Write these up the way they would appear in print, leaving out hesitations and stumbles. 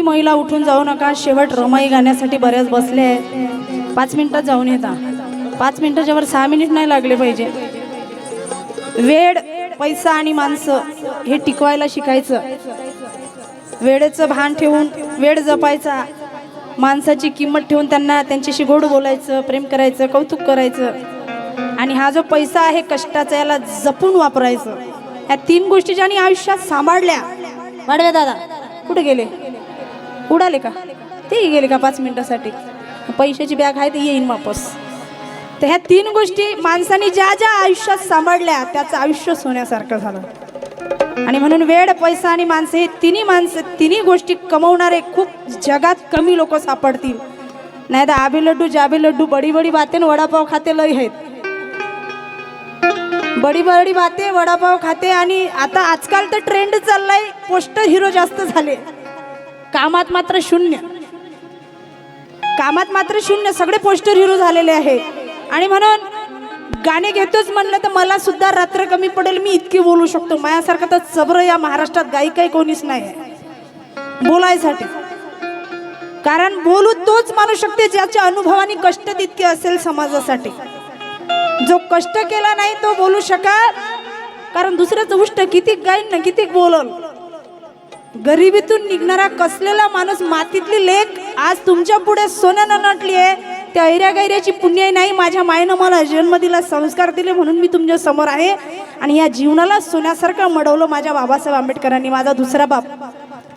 महिला उठून जाऊ नका, शेवट रमाई गाण्यासाठी बऱ्याच बसले आहेत. 5 मिनिटात जाऊन येता. 5 मिनिटाच्या वर 6 मिनिट नाही लागले पाहिजे. वेळ, पैसा आणि माणसं हे टिकवायला शिकायचं. वेळेचं भान ठेवून वेळ जपायचा, माणसाची किंमत ठेवून त्यांना त्यांच्याशी गोड बोलायचं, प्रेम करायचं, कौतुक करायचं. आणि हा जो पैसा आहे कष्टाचा, याला जपून वापरायचं. या 3 गोष्टी ज्यांनी आयुष्यात सांभाळल्या. वाढवे दादा कुठे गेले? उडाले का? ते गेले का 5 मिनिटासाठी? पैशाची बॅग आहे ते येईन वापस. तर ह्या 3 गोष्टी माणसाने ज्या ज्या आयुष्यात सांभाळल्या त्याचं आयुष्य सोन्यासारखं झालं. आणि म्हणून वेळ, पैसा आणि माणसं हे तिन्ही गोष्टी कमवणारे खूप जगात कमी लोक सापडतील. नाही तर आबे लड्डू जाबे लड्डू, बडी बडी बातें वडापाव खाते लय आहेत. बडी बडी बाते वडापाव खाते. आणि आता आजकाल तर ट्रेंड चाललाय, पोस्टर हिरो जास्त झाले, कामात मात्र शून्य. कामात मात्र शून्य, सगळे पोस्टर हिरो झालेले आहेत. आणि म्हणून गाणे घेतोच म्हणलं तर मला सुद्धा रात्र कमी पडेल, मी इतकी बोलू शकतो. माझ्यासारखं तर चबर या महाराष्ट्रात गायिका कोणीच नाही बोलायसाठी. कारण बोलू तोच मानू शकते ज्याच्या अनुभवाने कष्ट तितके असेल समाजासाठी. जो कष्ट केला नाही तो बोलू शकत. कारण दुसऱ्याचं उष्ट किती गाईन ना किती बोलल. गरिबीतून निघणारा कसलेला माणूस, मातीतली लेक आज तुमच्या पुढे सोन्यानं नटली आहे. त्या ऐऱ्या गैऱ्याची पुण्य नाही, माझ्या मायनं मला जन्म दिला, संस्कार दिले, म्हणून मी तुमच्या समोर आहे. आणि या जीवनाला सोन्यासारखं मडवलं माझ्या बाबासाहेब आंबेडकरांनी. माझा दुसरा बाप.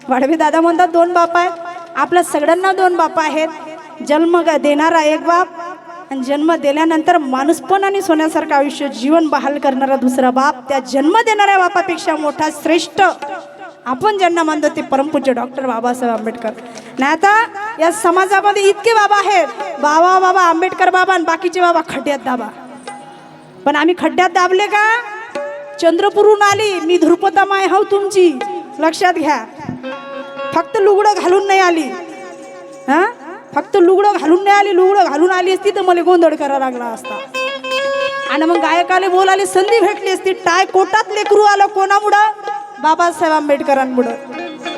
वाढवे दादा म्हणतात 2 बाप आहे. आपल्या सगळ्यांना 2 बाप आहेत. जन्म देणारा एक बाप आणि जन्म दिल्यानंतर माणूसपण आणि सोन्यासारखं आयुष्य जीवन बहाल करणारा दुसरा बाप. त्या जन्म देणाऱ्या बापापेक्षा मोठा श्रेष्ठ आपण ज्यांना मानतो ते परमपूज्य डॉक्टर बाबासाहेब आंबेडकर. नाही आता या समाजामध्ये इतके बाबा आहेत, बाबा बाबा आंबेडकर बाबा आणि बाकीचे बाबा खड्ड्यात दाबा. पण आम्ही खड्ड्यात दाबले का? चंद्रपूरहून आली मी, धुरपता माय हाव तुमची, लक्षात घ्या. फक्त लुगडं घालून नाही आली. हा, फक्त लुगडं घालून नाही आली. लुगडं घालून आली असती तर मला गोंधळ करायला लागला असता. आणि मग गायकाले बोलायला संधी भेटली असती. टाय कोटात लेकरू आलं कोणामुळं? बाबासाहेब आंबेडकरांमुळं.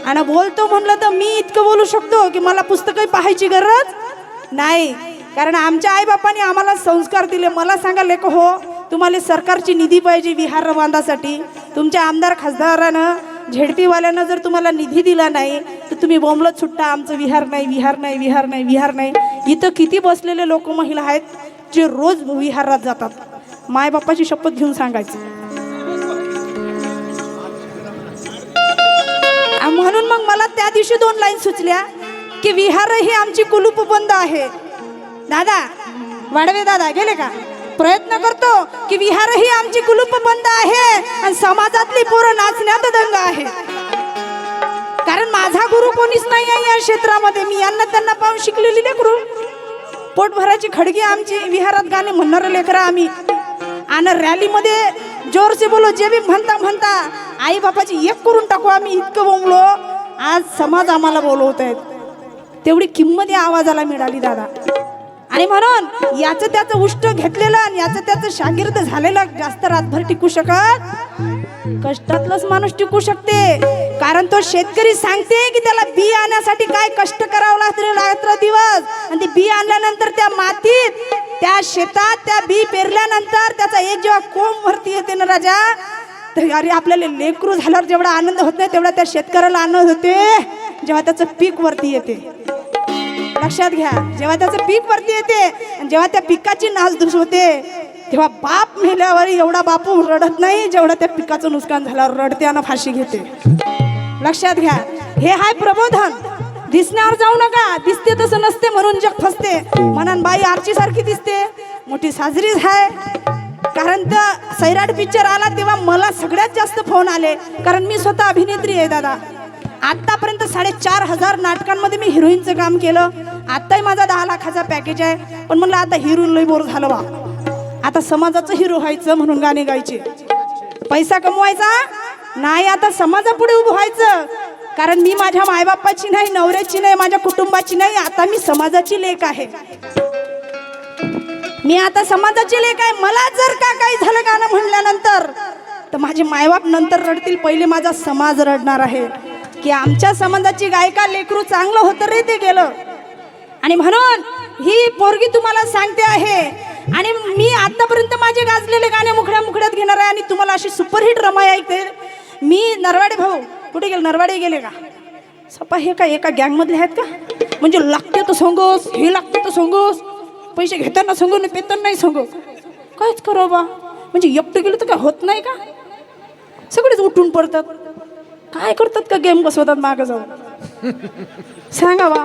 आणि बोलतो म्हणलं तर मी इतकं बोलू शकतो की मला पुस्तकही पाहायची गरज नाही. कारण आमच्या आईबापांनी आम्हाला संस्कार दिले. मला सांगा लेक हो, तुम्हाला सरकारची निधी पाहिजे विहार बांधासाठी, तुमच्या आमदार खासदारानं झेडपीवाल्यानं जर तुम्हाला निधी दिला नाही तर तुम्ही बोंबलत सुट्टा, आमचं विहार नाही, विहार नाही, विहार नाही, विहार नाही. इथं किती बसलेले लोक महिला आहेत जे रोज विहारात जातात. मायबापाची शपथ घेऊन सांगायचं. म्हणून मग मला त्या दिवशी 2 लाईन सुचल्या की विहार ही आमची कुलूप बंद आहे. दादा वाढवे दादा गेले का? प्रयत्न करतो की विहार ही आमची कुलूप बंद आहे आणि समाजातली पोरं नाचण्यात दंग आहे. कारण माझा गुरु कोणीच नाही आहे या क्षेत्रामध्ये. मी यांना त्यांना पाहून शिकलेली लेकरू. पोट भरायची खडगी आमची, विहारात गाणे म्हणणारे लेकरं आम्ही. आणि रॅलीमध्ये जोर से बोलो जे बी म्हणता म्हणता आई बापाची एक करून टाकू आम्ही, इतकं बोंबलो. आज समाज आम्हाला बोलवत आहेत. तेवढी किंमत या आवाजाला मिळाली दादा. आणि म्हणून याचं त्याचं उष्ट घेतलेलं आणि याचं त्याचं शागिर्द झालेलं जास्त रातभर टिकू शकत. कष्टातलाच माणूस टिकू शकते. कारण तो शेतकरी सांगते की त्याला बी आणण्यासाठी काय कष्ट करावं लागतं रात्र दिवस. आणि ते बी आणल्यानंतर त्या मातीत, त्या शेतात त्या बी पेरल्यानंतर त्याचा एक जेव्हा कोंब वरती येते ना राजा, तर अरे आपल्याला लेकरू झाल्यावर जेवढा आनंद होत नाही तेवढा त्या शेतकऱ्याला आनंद होते जेव्हा त्याचं पीक वरती येते. लक्षात घ्या, जेव्हा त्याचं पीक वरती येते आणि जेव्हा त्या पिकाची नासधूस होते तेव्हा बाप मेल्यावर एवढा बापू रडत नाही जेवढा त्या पिकाचं नुकसान झाल्यावर रडते आणि फाशी घेते. लक्षात घ्या, हे हाय प्रबोधन. दिसण्यावर जाऊ नका, दिसते तसं नसते म्हणून जग फसते. म्हणून बाई आरची सारखी दिसते, मोठी साजरीच आहे. कारण तर सैराट पिक्चर आला तेव्हा मला सगळ्यात जास्त फोन आले. कारण मी स्वतः अभिनेत्री आहे दादा. आतापर्यंत 4,500 नाटकांमध्ये मी हिरोईनचं काम केलं. आताही माझा 10 लाखाचा पॅकेज आहे. पण म्हणलं आता हिरोईन लई बोर झालं बा, आता समाजाचं हिरो व्हायचं म्हणून गाणे गायचे. पैसा कमवायचा नाही, आता समाजापुढे उभं व्हायचं. कारण मी माझ्या मायबापाची नाही, नवऱ्याची नाही, माझ्या कुटुंबाची नाही, आता मी समाजाची लेक आहे. मी आता समाजाची लेक आहे. मला जर का काही झालं गाणं म्हणल्यानंतर तर माझे मायबाप नंतर रडतील, पहिले माझा समाज रडणार आहे. की आमच्या समाजाची गायिका लेकरू चांगलं होतं रे ते गेलं. आणि म्हणून ही पोरगी तुम्हाला सांगते आहे. आणि मी आतापर्यंत माझे गाजलेले गाणे मुखड्या मुखड्यात घेणार आहे आणि तुम्हाला अशी सुपरहिट रमाई ऐकते. मी नरवाडे भाऊ कुठे गेले? नरवाडे गेले का? सपा हे का एका गँगमधले आहेत का? म्हणजे लागते तर सोंगोस, हे लागते तर सोंगोस, पैसे घेताना सांगू नाही पेताना नाही सांगू, कायच करो बा. म्हणजे एकटं गेलं तर काय होत नाही का? सगळेच उठून पडतात. काय करतात का गेम बसवतात मागं जाऊन? सांगा बा.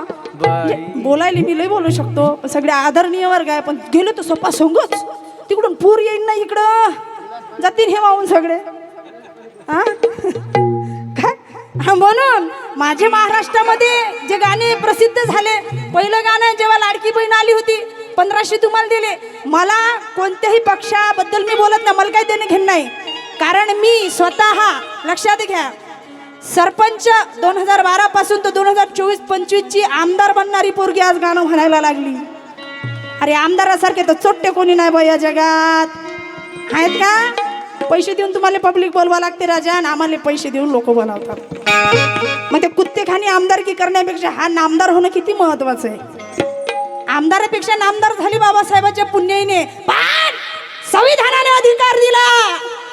बोलायला मी लय बोलू शकतो, सगळे आदरणीय वर्ग आहे, पण गेलो तर सोपा सांगूच तिकडून पूर येईन ना इकडं जातील हे वाहून सगळे. हा काय? म्हणून माझे महाराष्ट्रामध्ये जे गाणे प्रसिद्ध झाले, पहिलं गाणं जेव्हा लाडकी बहीण आली होती 1500 तुम्हाला दिले. मला कोणत्याही पक्षाबद्दल मी बोलत नाही, मला काही देणं घेणं नाही. कारण मी स्वतः लक्षात घ्या, सरपंच 2012 पासून तर 2024-25 ची आमदार बनणारी पोरगी आज गाणं म्हणायला लागली. अरे आमदारासारखे तर चोट्टे कोणी नाही बा या जगात, आहेत का? पैसे देऊन तुम्हाला पब्लिक बोलवा लागते राजा, आणि आम्हाला पैसे देऊन लोक बोलावतात. मग ते कुत्तेखानी आमदारकी करण्यापेक्षा हा नामदार होणं किती महत्वाचं आहे. आमदारापेक्षा नामदार झाली बाबासाहेबांच्या पुण्याईने. पण संविधानाने अधिकार दिला.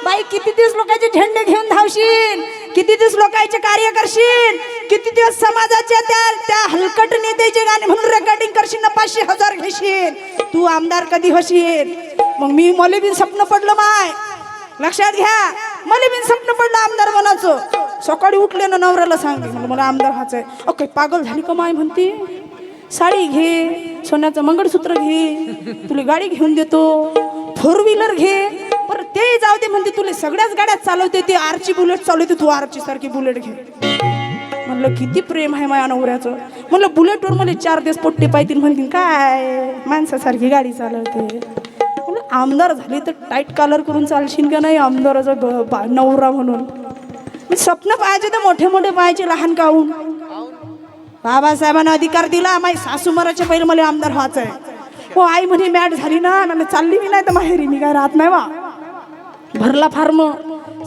बाई किती दिवस लोकांचे झेंडे घेऊन धावशील, किती दिवस लोकांचे कार्य करशील, किती दिवस समाजाच्या त्या हलकट नेत्याचे गाणे म्हणून रेकॉर्डिंग करशील ना 500,000 घेशील. तू आमदार कधी होशील? मग मला बी स्वप्न पडलं माय, लक्षात घ्या, मला बी स्वप्न पडलं आमदार बनायचं. सकाळी उठले ना नवऱ्याला सांगले मला आमदार व्हायचंय. ओके पागल झाली का माय म्हणते, साडी घे, सोन्याचं मंगळसूत्र घे, तुला गाडी घेऊन देतो, 4 व्हीलर घे. बरं ते जाऊ दे म्हणते, तुला सगळ्याच गाड्यात चालवते, ती आरची बुलेट चालवते, तू आरची सारखी बुलेट घे. म्हणलं किती प्रेम आहे माझ्या नवऱ्याचं. म्हणलं बुलेटवर मला 4 दिवस पोट्टे पाहिजे म्हणतील, काय माणसासारखी गाडी चालवते. आमदार झाले तर टाईट कॉलर करून चालशील का नाही आमदाराचा नवरा म्हणून? स्वप्न पाहिजे तर मोठे मोठे पाहिजे, लहान काहून? बाबासाहेबांना अधिकार दिला. माझी सासू मराच्या पहिले मला आमदार व्हायचं आहे. हो आई म्हणे मॅट झाली ना, चालली मी नाही तर माहेरी मी काय राहत नाही वा. भरला फार्म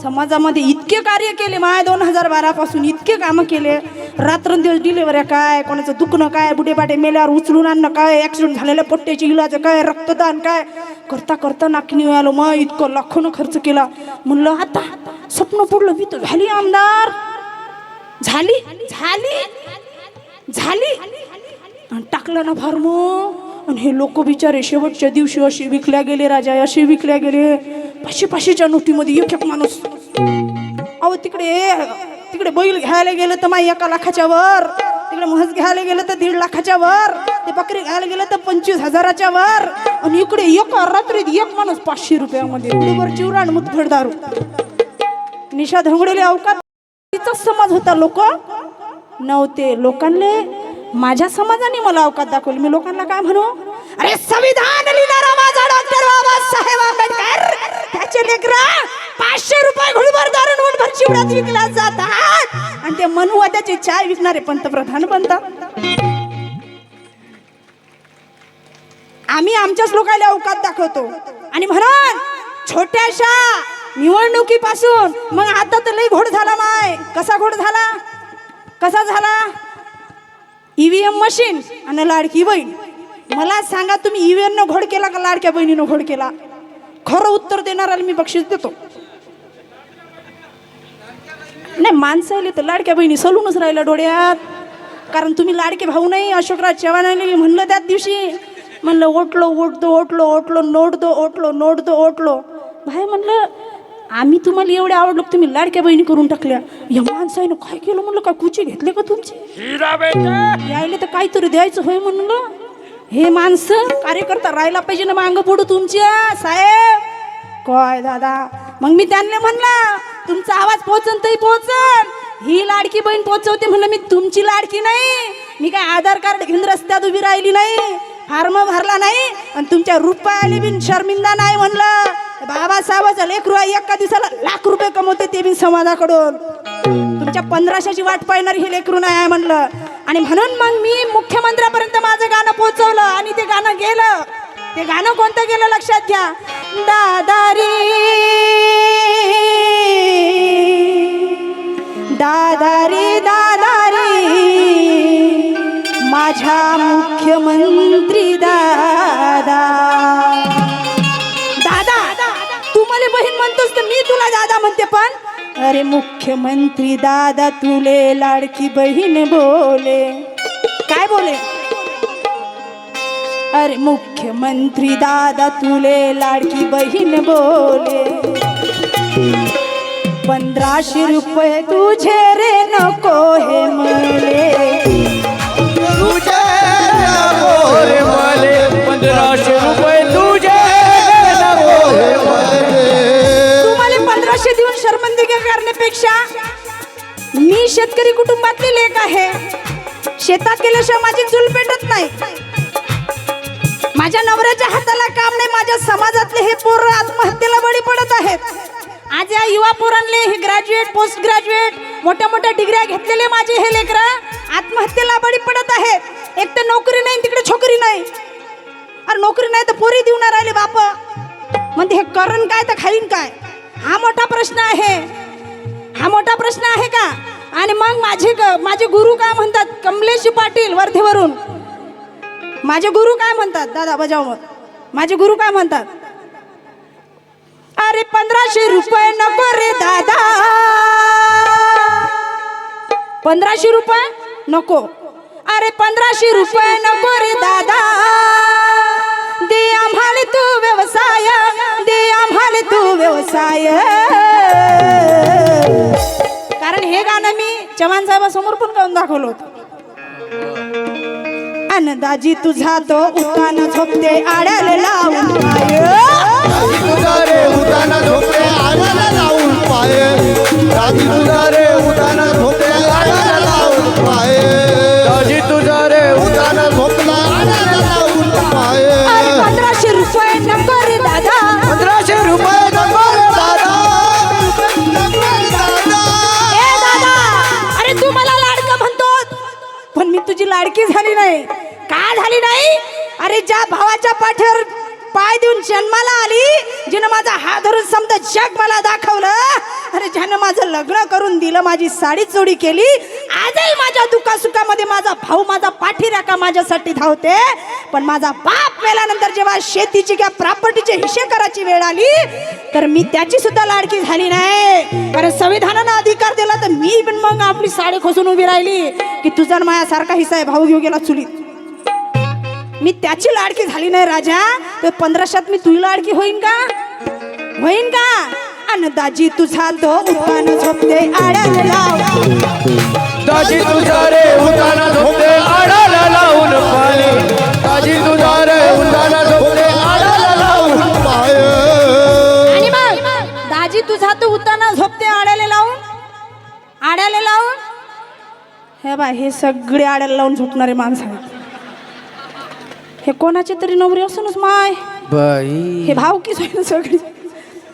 समाजामध्ये इतके कार्य केले माय 2012 पासून, इतके कामं केले. रात्रंदिवस डिलेवऱ्या काय, कोणाचं दुखणं काय, बुढेबाटे मेल्यावर उचलून आणणं काय, ॲक्सिडेंट झालेल्या पोट्ट्याची इलाज काय, रक्तदान काय, करता करता नाकीने आलो मग. इतकं लाखोनं खर्च केला. म्हणलं आता स्वप्न पडलं मी तर झाली आमदार, झाली झाली झाली. टाकलं ना फार्म. आणि हे लोक बिचारे शेवटच्या दिवशी असे विकल्या गेले राजा, असे विकल्या गेले 500-500च्या नोटीमध्ये एक माणूस. अहो तिकडे बैल घ्यायला गेलं तर माय 1 लाखाच्या वर, तिकडे म्हस घ्यायला गेलं तर 1.5 लाखाच्या वर, ते बकरी घ्यायला गेलं तर 25,000च्या वर. आणि इकडे एका रात्रीत एक माणूस 500 रुपयामध्ये उडीवर चिवराण मुतफड दारू. निशा धोंगडेले अवकात तिचाच समाज होता, लोक नव्हते. लोकांना माझ्या समाजाने मला अवकात दाखवली. मी लोकांना काय म्हणू? अरे संविधान लिहिणारा माझा डॉक्टर बाबासाहेब आंबेडकर, त्याचे लेकरा 500 रुपये घोडीवर दारून उडभर चिवड्यात विकला जातात, आणि ते मनुवाद्याचे चाय विकणारे पंतप्रधान बनतात. आम्ही आमच्याच लोकांना अवकात दाखवतो. आणि म्हणून छोट्याशा निवडणुकीपासून मग आता तर लई घोड झाला माय. कसा घोड झाला? कसा झाला? EVM मशीन आणि लाडकी बहीण. मला सांगा तुम्ही EVM घोड केला का लाडक्या बहिणीनं घोड केला? खरं उत्तर देणाऱ्याला मी बक्षीस देतो. नाही माणसाले तर लाडक्या बहिणी सलूनच राहिला डोळ्यात. कारण तुम्ही लाडके भाऊ नाही. अशोकराव चव्हाणांनी मी म्हणलं त्याच दिवशी, म्हणलं ओटलो ओटतो ओटलो ओटलो नोट दो ओटलो नोट दो ओटलो. भाई म्हणलं आम्ही तुम्हाला एवढे आवडलो, तुम्ही लाडक्या बहिणी करून टाकल्या. या माणसानं काय केलं? म्हणलं काय कुची घेतले का तुमची? यायले तर काहीतरी द्यायचं होय. म्हणलं हे माणसं कार्यकर्ता राहायला पाहिजे ना मांग पुढं तुमच्या साहेब. काय दादा? मग मी त्यांना म्हणलं तुमचा आवाज पोहोचन तरी पोहोचन, ही लाडकी बहीण पोहोचवते. म्हणलं मी तुमची लाडकी नाही, मी काय आधार कार्ड घेऊन रस्त्यात उभी राहिली नाही, फार्म भरला नाही, आणि तुमच्या रुपयाने बिन शर्मिंदा नाही. म्हणलं बाबासाहेबाचा लेकरू एका दिवसाला लाख रुपये कमवते, ते बिन समाजाकडून. तुमच्या 1500ची वाट पाहणारी हे लेकरू नाही आहे म्हणलं. आणि म्हणून मग मी मुख्यमंत्र्यापर्यंत माझं गाणं पोहोचवलं. आणि ते गाणं गेलं. ते गाणं कोणतं गेलं लक्षात घ्या. दादारी दादा रे माझ्या मुख्यमंत्री दादा. दादा तू मला बहीण म्हणतोस तर मी तुला दादा म्हणते, पण अरे मुख्यमंत्री दादा तुले लाडकी बहीण बोले. काय बोले? अरे मुख्यमंत्री दादा तुले लाडकी बहीण बोले. 1500 रुपये तुझे रे नको हे मले. तुझे नको रे मले 1500 रुपये तुझे नको रे मले. तुम्हाला 1500 देऊन शर्मंदगी करण्यापेक्षा मी शेतकरी कुटुंबातली लेक आहे. शेतात गेल्याशिवाय माझी चूल पेटत नाही. माझ्या नवऱ्याच्या हाताला काम नाही. माझ्या समाजातले हे पोरं आत्महत्येला बळी पडत आहेत. आज या युवा पोरांले हे ग्रॅज्युएट पोस्ट ग्रॅज्युएट मोठ्या मोठ्या डिग्र्या घेतलेले माझे हे लेकरं आत्महत्येला बळी पडत आहेत. एक तर नोकरी नाही, तिकडे छोकरी नाही. अरे नोकरी नाही तर पोरी देऊन राहिले बाप. म्हणजे हे करण काय तर खाईन काय? हा मोठा प्रश्न आहे. हा मोठा प्रश्न आहे का? आणि मग माझे गुरु काय म्हणतात? कमलेश पाटील वर्धेवरून माझे गुरु काय म्हणतात? दादा बजाव मत. माझे गुरु काय म्हणतात? अरे 1500 रुपये नको रे दादा. 1500 रुपये नको. अरे 1500 रुपये नको रे दादा. दे आम्हाला तू व्यवसाय, दे आम्हाला तू व्यवसाय. कारण हे गाणं मी चव्हाण साहेबांसमोर पण गाऊन दाखवलं होतं. दाजी तुझा तो उताना झोपते आड्याला लावून पाय. तुझा रे उताना झोपते आड्याला लावून पाय. दाजी तुझा रे उताना झोपते आड्याला लावून पाय. दाजी तुझा रे उताना झोपला आड्याला लावून पाय. 1500 रुपये नको रे दादा. 1500 रुपये नको रे दादा. ए दादा, अरे तू मला लाडका म्हणतो, पण मी तुझी लाडकी झाली नाही. का झाली नाही? अरे ज्या भावाच्या पाठीवर पाय देऊन जन्माला आली, जिनं माझा हात धरून समजा जग मला दाखवलं. अरे ज्यानं माझं लग्न करून दिलं, माझी साडी चोरी केली, आजही माझ्या दुःखासुखामध्ये माझा भाऊ माझा पाठीराखा माझ्यासाठी धावते. पण माझा बाप मेल्यानंतर जेव्हा शेतीची किंवा प्रॉपर्टीचे हिशे करायची वेळ आली, तर मी त्याची सुद्धा लाडकी झाली नाही. कारण संविधानानं अधिकार दिला, तर मी पण मग आपली साडी खोसून उभी राहिली की तुझा माझ्यासारखा हिस्सा आहे, भाऊ घेऊ गेला चुलीत. मी त्याची लाडकी झाली नाही राजा. तर 1500 मी तुझी लाडकी होईन का? होईन का? अन दाजी तुझा तो उताना झोपते आड्याला लाव. दाजी तुझा रे उताना झोपते आड्याला लावून पाय. दाजी तुझा रे उताना झोपते आड्याला लावून पाय. आणि मग दाजी तुझा तो उताना झोपते आड्याला लावून. आड्याला लावून हे बा, हे सगळे आड्याला लावून झोपणारे माणसं आहेत. हे कोणाचे तरी नवरे असूनच माय बाई, हे भाव की सगळे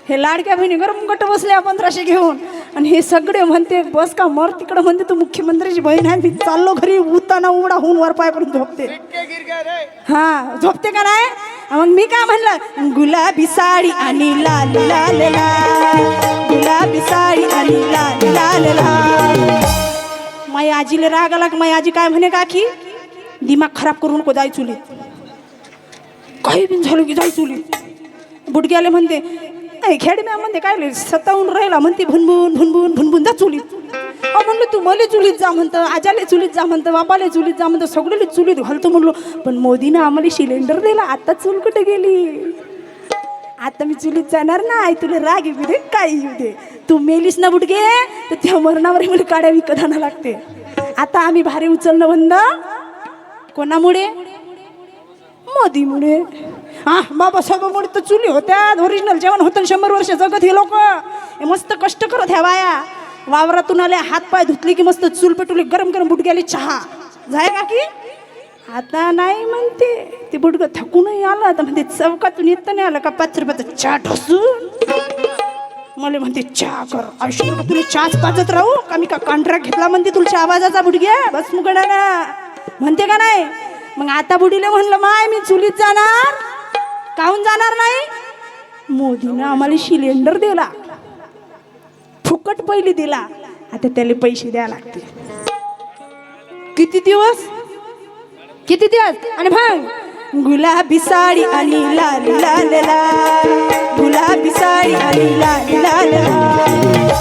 हे लाडक्या बहिणी गरम गट बसल्या 1500 घेऊन. आणि हे सगळे म्हणते बस का मर तिकडं. म्हणते तू मुख्यमंत्रीची बहीण आहे, मी चाललो घरी उताना उडा होऊन वर पाय करून झोपते. हा झोपते का नाही? मग मी काय म्हणलं? गुलाबी साडी आणि लाल लाल लाल, गुलाबी साडी आणि लाल लाल लाल. माझ्या आजीला राग आला की माझी आजी काय म्हणे? काकी दिमाग खराब करू नको, जाय चुलीत. काही बिन झालं की जाय चुलीत. बुडग्याले म्हणते खेडम्या म्हणते काय सतावून राहिला, म्हणते भुनभुन भुनभुन भुनभुन जा चुलीत. म्हणलं तू मले चुलीत जा म्हणतं, आजाले चुलीत जा म्हणतं, बापाले चुलीत जा म्हणतं, सगळे चुलीत घालतो म्हणलो. पण मोदीनं आम्हाला सिलेंडर दिला, आता चूल कुठे गेली? आता मी चुलीत जाणार नाही. तुला राग येऊ दे काय येऊ दे, तू मेलीस ना बुडगे, तर त्या मरणावर मला काड्या विकत आणा लागते. आता आम्ही भारी उचलणं बंद. कोणामुळे? मोदीमुळे. हा बाबासाहेबांमुळे तर चुली होत्या, ओरिजिनल जेवण होतं. 100 वर्ष जगत हे लोक हे मस्त कष्ट करत ह्या बाया. वावरातून आले, हात पाय धुतले की मस्त चूल पेटवली, गरम गरम बुडग्याले चहा जाय का की. आता नाही म्हणते, ते बुडगं थकूनही आलं. आता म्हणते चौकातून येत नाही आलं का 5 रुपयाचा चहा ढोसून मला म्हणते चहा कर. आयुष्य तुला चहाच पाजत राहू का? मी का कॉन्ट्रॅक्ट घेतला म्हणते तुमच्या आवाजाचा बुडग्या बस मुगडा ना म्हणते का नाही? मग आता बुडीले म्हणलं माय मी चुलीत जाणार. काहून जाणार नाही? मोदीनं आम्हाला सिलेंडर दिला, फुकट पहिली दिला. आता त्याला पैसे द्यावे लागतील. किती दिवस आणि मग गुलाबी साडी आणि लाल लाल लाल, गुलाबी साडी आणि लाल लाल लाल.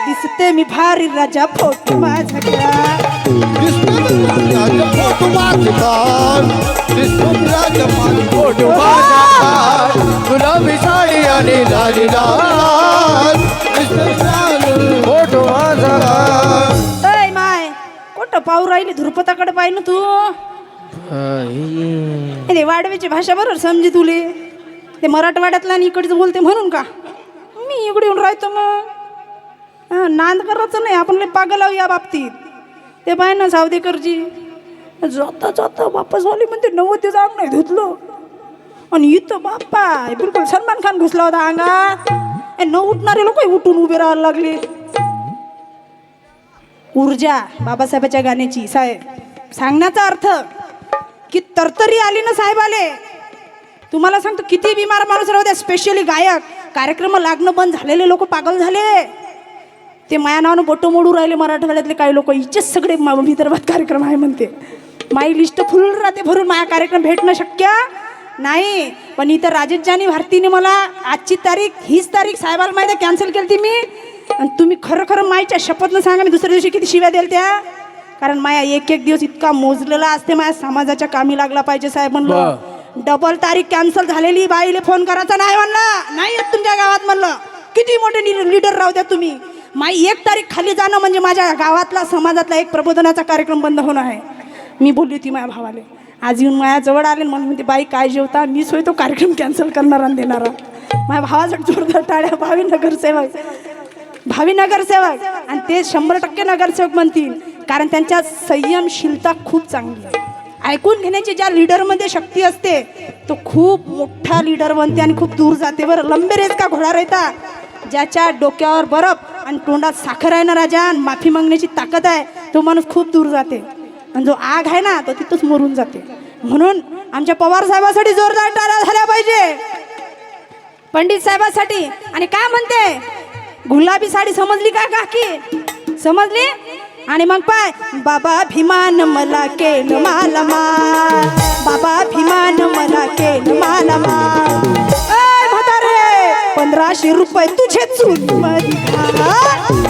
दिसते मी भारी राजा फोटो माझा गुलाबी साडी आणि लाल लाल, फोटो माझा. माय कोट पाहू राहिली धुरपताकडे पाहि ना तू. अरे वाडव्याची भाषा बरोबर समजी तुले. ते मराठवाड्यातला आणि इकडचं बोलते म्हणून का मी इकडे येऊन राहतो. मग नांद करायचं नाही आपण, लय पागल आहो या बाबतीत. ते पाय ना सावदेकरजी जाता जाता वापस आली म्हणते 90 जाग नाही धुतलो. आणि इथं बाप्पा बिलकुल सलमान खान घुसला होता अंगात. न उठणारे लोक उठून उभे राहायला लागले. ऊर्जा बाबासाहेबाच्या गाण्याची साहेब सांगण्याचा अर्थ की तरतरी आली ना साहेब आले. तुम्हाला सांगतो किती बिमार माणूस राहू द्या, स्पेशली गायक कार्यक्रम लागणं बंद झालेले लोक पागल झाले. ते माया नावानं बोटं मोडू राहिले मराठवाड्यातले काही लोक. हिचेच सगळे विदर्भात कार्यक्रम आहे म्हणते. माई लिस्ट फुल राहते भरून. माया कार्यक्रम भेटणं शक्य नाही. पण इथं राजेशजानी भारतीने मला आजची तारीख हीच तारीख साहेबाला माहिती कॅन्सल केली ती मी. आणि तुम्ही खरं खरं माईच्या शपथनं सांगा मी दुसऱ्या दिवशी किती शिव्या द्याल त्या. कारण माया एक एक दिवस इतका मोजलेला असते. माया समाजाच्या कामी लागला पाहिजे साहेब म्हणलं. डबल तारीख कॅन्सल झालेली. बाईले फोन करायचा नाही म्हणलं. नाही येत तुमच्या गावात म्हणलं. किती मोठे लीडर राहू द्या तुम्ही. माई 1 तारीख खाली जाणं म्हणजे माझ्या गावातला समाजातला एक प्रबोधनाचा कार्यक्रम बंद होणं आहे. मी बोलली होती माझ्या भावाले. आज येऊन माझ्या जवळ आले म्हणून म्हणते बाई काय जेवता. मी सोय तो कार्यक्रम कॅन्सल करणारा आणि देणारा. माझ्या भावासाठी जोरदार टाळ्या. भावी नगरसेवक आणि ते 100% नगरसेवक म्हणतील. कारण त्यांच्या संयमशीलता खूप चांगली आहे. ऐकून घेण्याची ज्या लीडरमध्ये शक्ती असते तो खूप मोठा लीडर बनते आणि खूप दूर जाते. बरं लंबे रेस का घोडा रहता. ज्याच्या डोक्यावर बर्फ आणि तोंडात साखर आहे ना राजा, आणि माफी मागण्याची ताकद आहे, तो माणूस खूप दूर जाते. आणि जो आग आहे ना तो तिथंच मरून जाते. म्हणून आमच्या पवार साहेबासाठी जोरदार टाळ्या झाल्या पाहिजे. पंडित साहेबासाठी. आणि काय म्हणते गुलाबी साडी समजली का काकी? समजली. आणि मग पाय बाबा भीमान मला केलं मालामाल, बाबा भीमान मला केलं मालामाल. 1500 रुपये तुझे चुलीमध्ये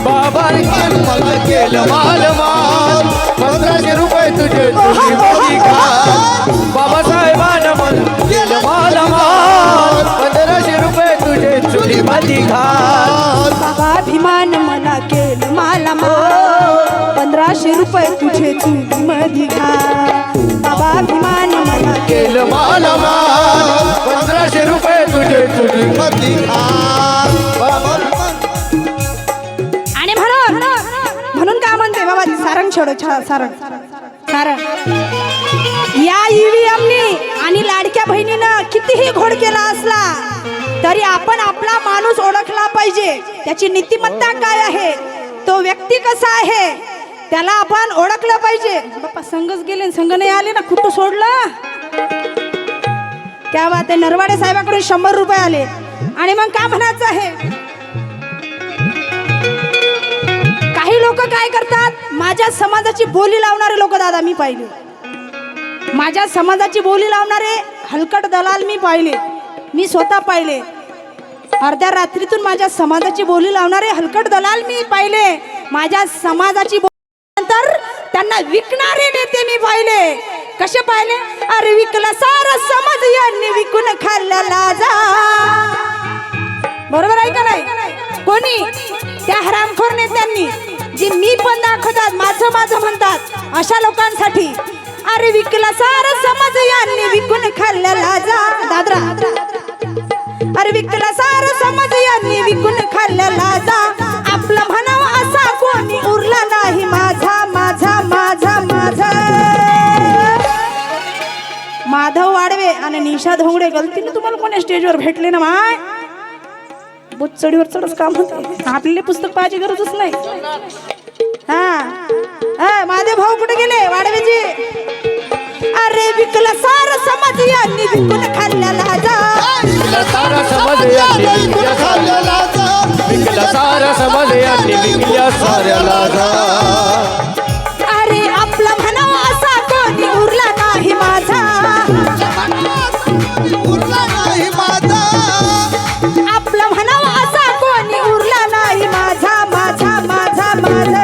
बाबा मला केलं मालमाल, 1500 रुपये तुझे चुलीमध्ये घाल. बाबासाहेबांना मला केलं मालमाल, 1500 रुपये तुझे चुलीमध्ये घाल. बाबा भीमान मला केलं मालामाल, 1500 रुपये तुझे चुलीमध्ये घाल. बाबा भीमान मला केलं मालमाल, 1500 रुपये तुझे चुलीमध्ये घाल. आणि म्हणून काय म्हणते बाबा सारंग छोडो सारंग. या ईव्हीएमनी आणि लाडक्या बहिणीनं कितीही घोड केला असला तरी आपण आपला माणूस ओळखला पाहिजे. त्याची नीतिमत्ता काय आहे, तो व्यक्ती कसा आहे, त्याला आपण ओळखलं पाहिजे. बाप्पा संघच गेले संघ नाही आले ना, कुठं सोडलं. क्या बात आहे. नरवाडे साहेबाकडून 100 रुपये आले. आणि मग काय म्हणायचं आहे, काही लोक काय करतात, माझ्या समाजाची बोली लावणारे लोक दादा मी पाहिले. माझ्या समाजाची बोली लावणारे हलकट दलाल मी पाहिले. मी स्वतः पाहिले. अर्ध्या रात्रीतून माझ्या समाजाची बोली लावणारे हलकट दलाल मी पाहिले. माझ्या समाजाची नंतर त्यांना विकणारे नेते मी पाहिले. कसे पाहिले, अरे विकला सारा समाज यांनी विकून खाल्ला लाजा. बरोबर आहे का नाही. कोणी त्या हरामखोर नेत्यांनी जी मी पण दाखवतात माझं माझं म्हणतात अशा लोकांसाठी अरे विकला सारा समाज यांनी विकून खाल्ला लाजा. दादरा अरे विकला सारा समाज यांनी विकून खाल्ला लाजा. आपलं म्हणावं असा कोणी उरला नाही माझा माझा माझा माझा. माधव वाडवे आणि निशा धोंगडे गलतीने तुम्हाला कोण्या स्टेजवर भेटले ना माय, बुचडीवर चढच काम होते. आपल्याला पुस्तक पाहायची गरजच नाही. हा माझे भाऊ कुठे गेले वाडवेजी. अरे विकला सारा समाज यांनी विकून खाल्ला लाजा. विकला सारा समाज यांनी विकून खाल्ला लाजा. विकला सारा समाज यांनी यांनी विकल्या साऱ्या लाजा अरे आपला म्हणावा असा कोणी उरला नाही माझा उरला नाही माझा आपला म्हणावा असा कोणी उरला नाही माझा माझा माझा माझा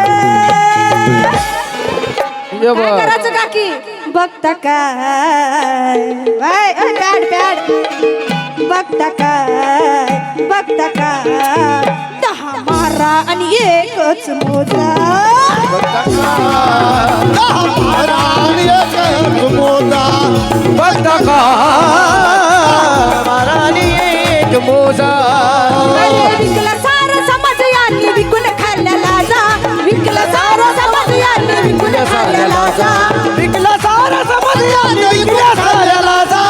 काय करायचं काकी बघता काय बाय पॅड पॅड बघता काय 10 मारा आणि एकच मोजा बघता का महाराणी एक मोजा अरे विकला सारा समाज यांनी विकून खाल्ल्या लाजा विकला सारा समाज यांनी विकून खाल्ल्या लाजा विकला सारा समाज यांनी विकल्या साऱ्या लाजा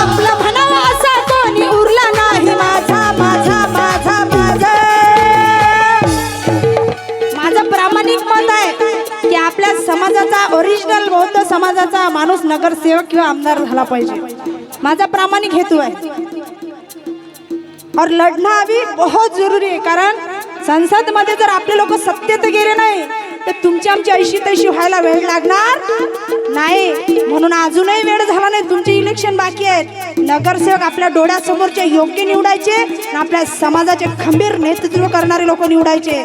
आपला म्हणावा असा कोणी उरला नाही माझा माझा माझा माझा माझं प्रामाणिक मत आहे की आपल्या समाजाचा ओरिजिनल बौद्ध समाजाचा माणूस नगरसेवक किंवा आमदार झाला पाहिजे माझा प्रामाणिक हेतू आहे और लढना अभी बहुत जरुरी आहे कारण संसद मध्ये जर आपले लोक सत्तेत गेले नाही तर तुमची आमची ऐशी तैशी व्हायला वेळ लागणार नाही म्हणून अजूनही वेळ झाला नाही तुमचे इलेक्शन बाकी आहेत नगरसेवक आपल्या डोळ्यासमोरचे योग्य निवडायचे आणि आपल्या समाजाचे खंबीर नेतृत्व करणारे लोक निवडायचे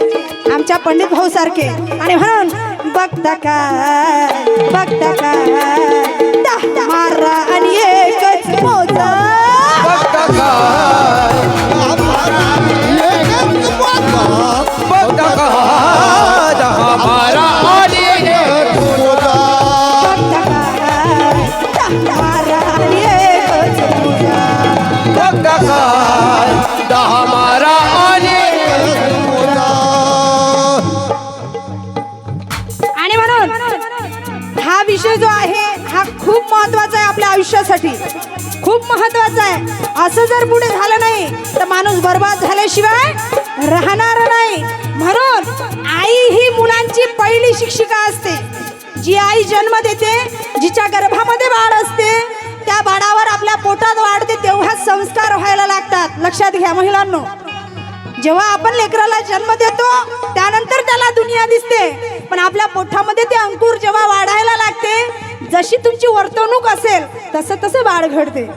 आमच्या पंडित भाऊ सारखे आणि म्हणून बघता काय 10 मारा आणि एकच मोजा बघता का बघता का 10 मारा आणि एक मोजा बघता का 10 मारा आणि एक मोजा आणि म्हणून हा विषय जो आहे हा खूप महत्वाचा आहे आपल्या आयुष्यासाठी खूप महत्वाचा आहे असं जर पुढे झालं नाही तर माणूस बर्बाद झाल्याशिवाय राहणार नाही म्हणून आई ही मुलांची पहिली शिक्षिका असते जी आई जन्म देते जिच्या गर्भामध्ये बाळ असते त्या बाळावर आपल्या पोटात वाढते तेव्हा संस्कार व्हायला लागतात लक्षात घ्या महिलांनो जेव्हा आपण लेकराला जन्म देतो त्यानंतर त्याला दुनिया दिसते पण आपल्या पोटामध्ये ते अंकुर जेव्हा वाढायला लागते जशी तुमची वर्तणूक असेल तसं तसं बाळ घडते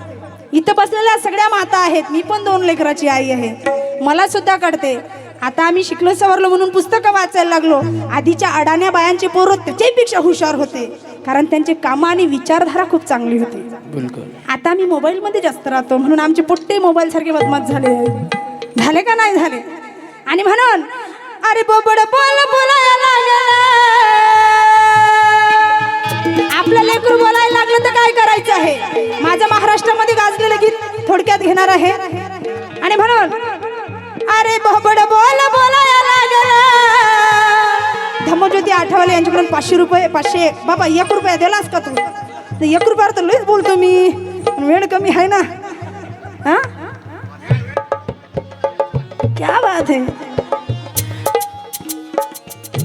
इथं बसलेल्या सगळ्या माता आहेत मी पण 2 लेकराची आई आहे मला सुद्धा कळते आता आम्ही शिकलो सवरलो म्हणून पुस्तकं वाचायला लागलो आधीच्या अडाण्या बायांचे पोरं त्याच्यापेक्षा हुशार होते कारण त्यांचे कामं आणि विचारधारा खूप चांगली होती बिलकुल आता आम्ही मोबाईलमध्ये जास्त राहतो म्हणून आमचे पोट्टे मोबाईल सारखे बदमाश झाले का नाही झाले आणि म्हणून अरे बोबड बोलायला लागलं आपलं लेकरू बोलायला लागलं तर काय करायचं आहे माझं महाराष्ट्रामध्ये गाजलेलं गीत थोडक्यात घेणार आहे आणि म्हणून अरे बोबड बोलायला लागलं धम्मज्योती आठवले यांच्याकडून 500 रुपये 500 बाबा 1 रुपया दिलास का तू 1 रुपयावर तर लईच बोलतो मी वेळ कमी आहे ना हा क्या बात है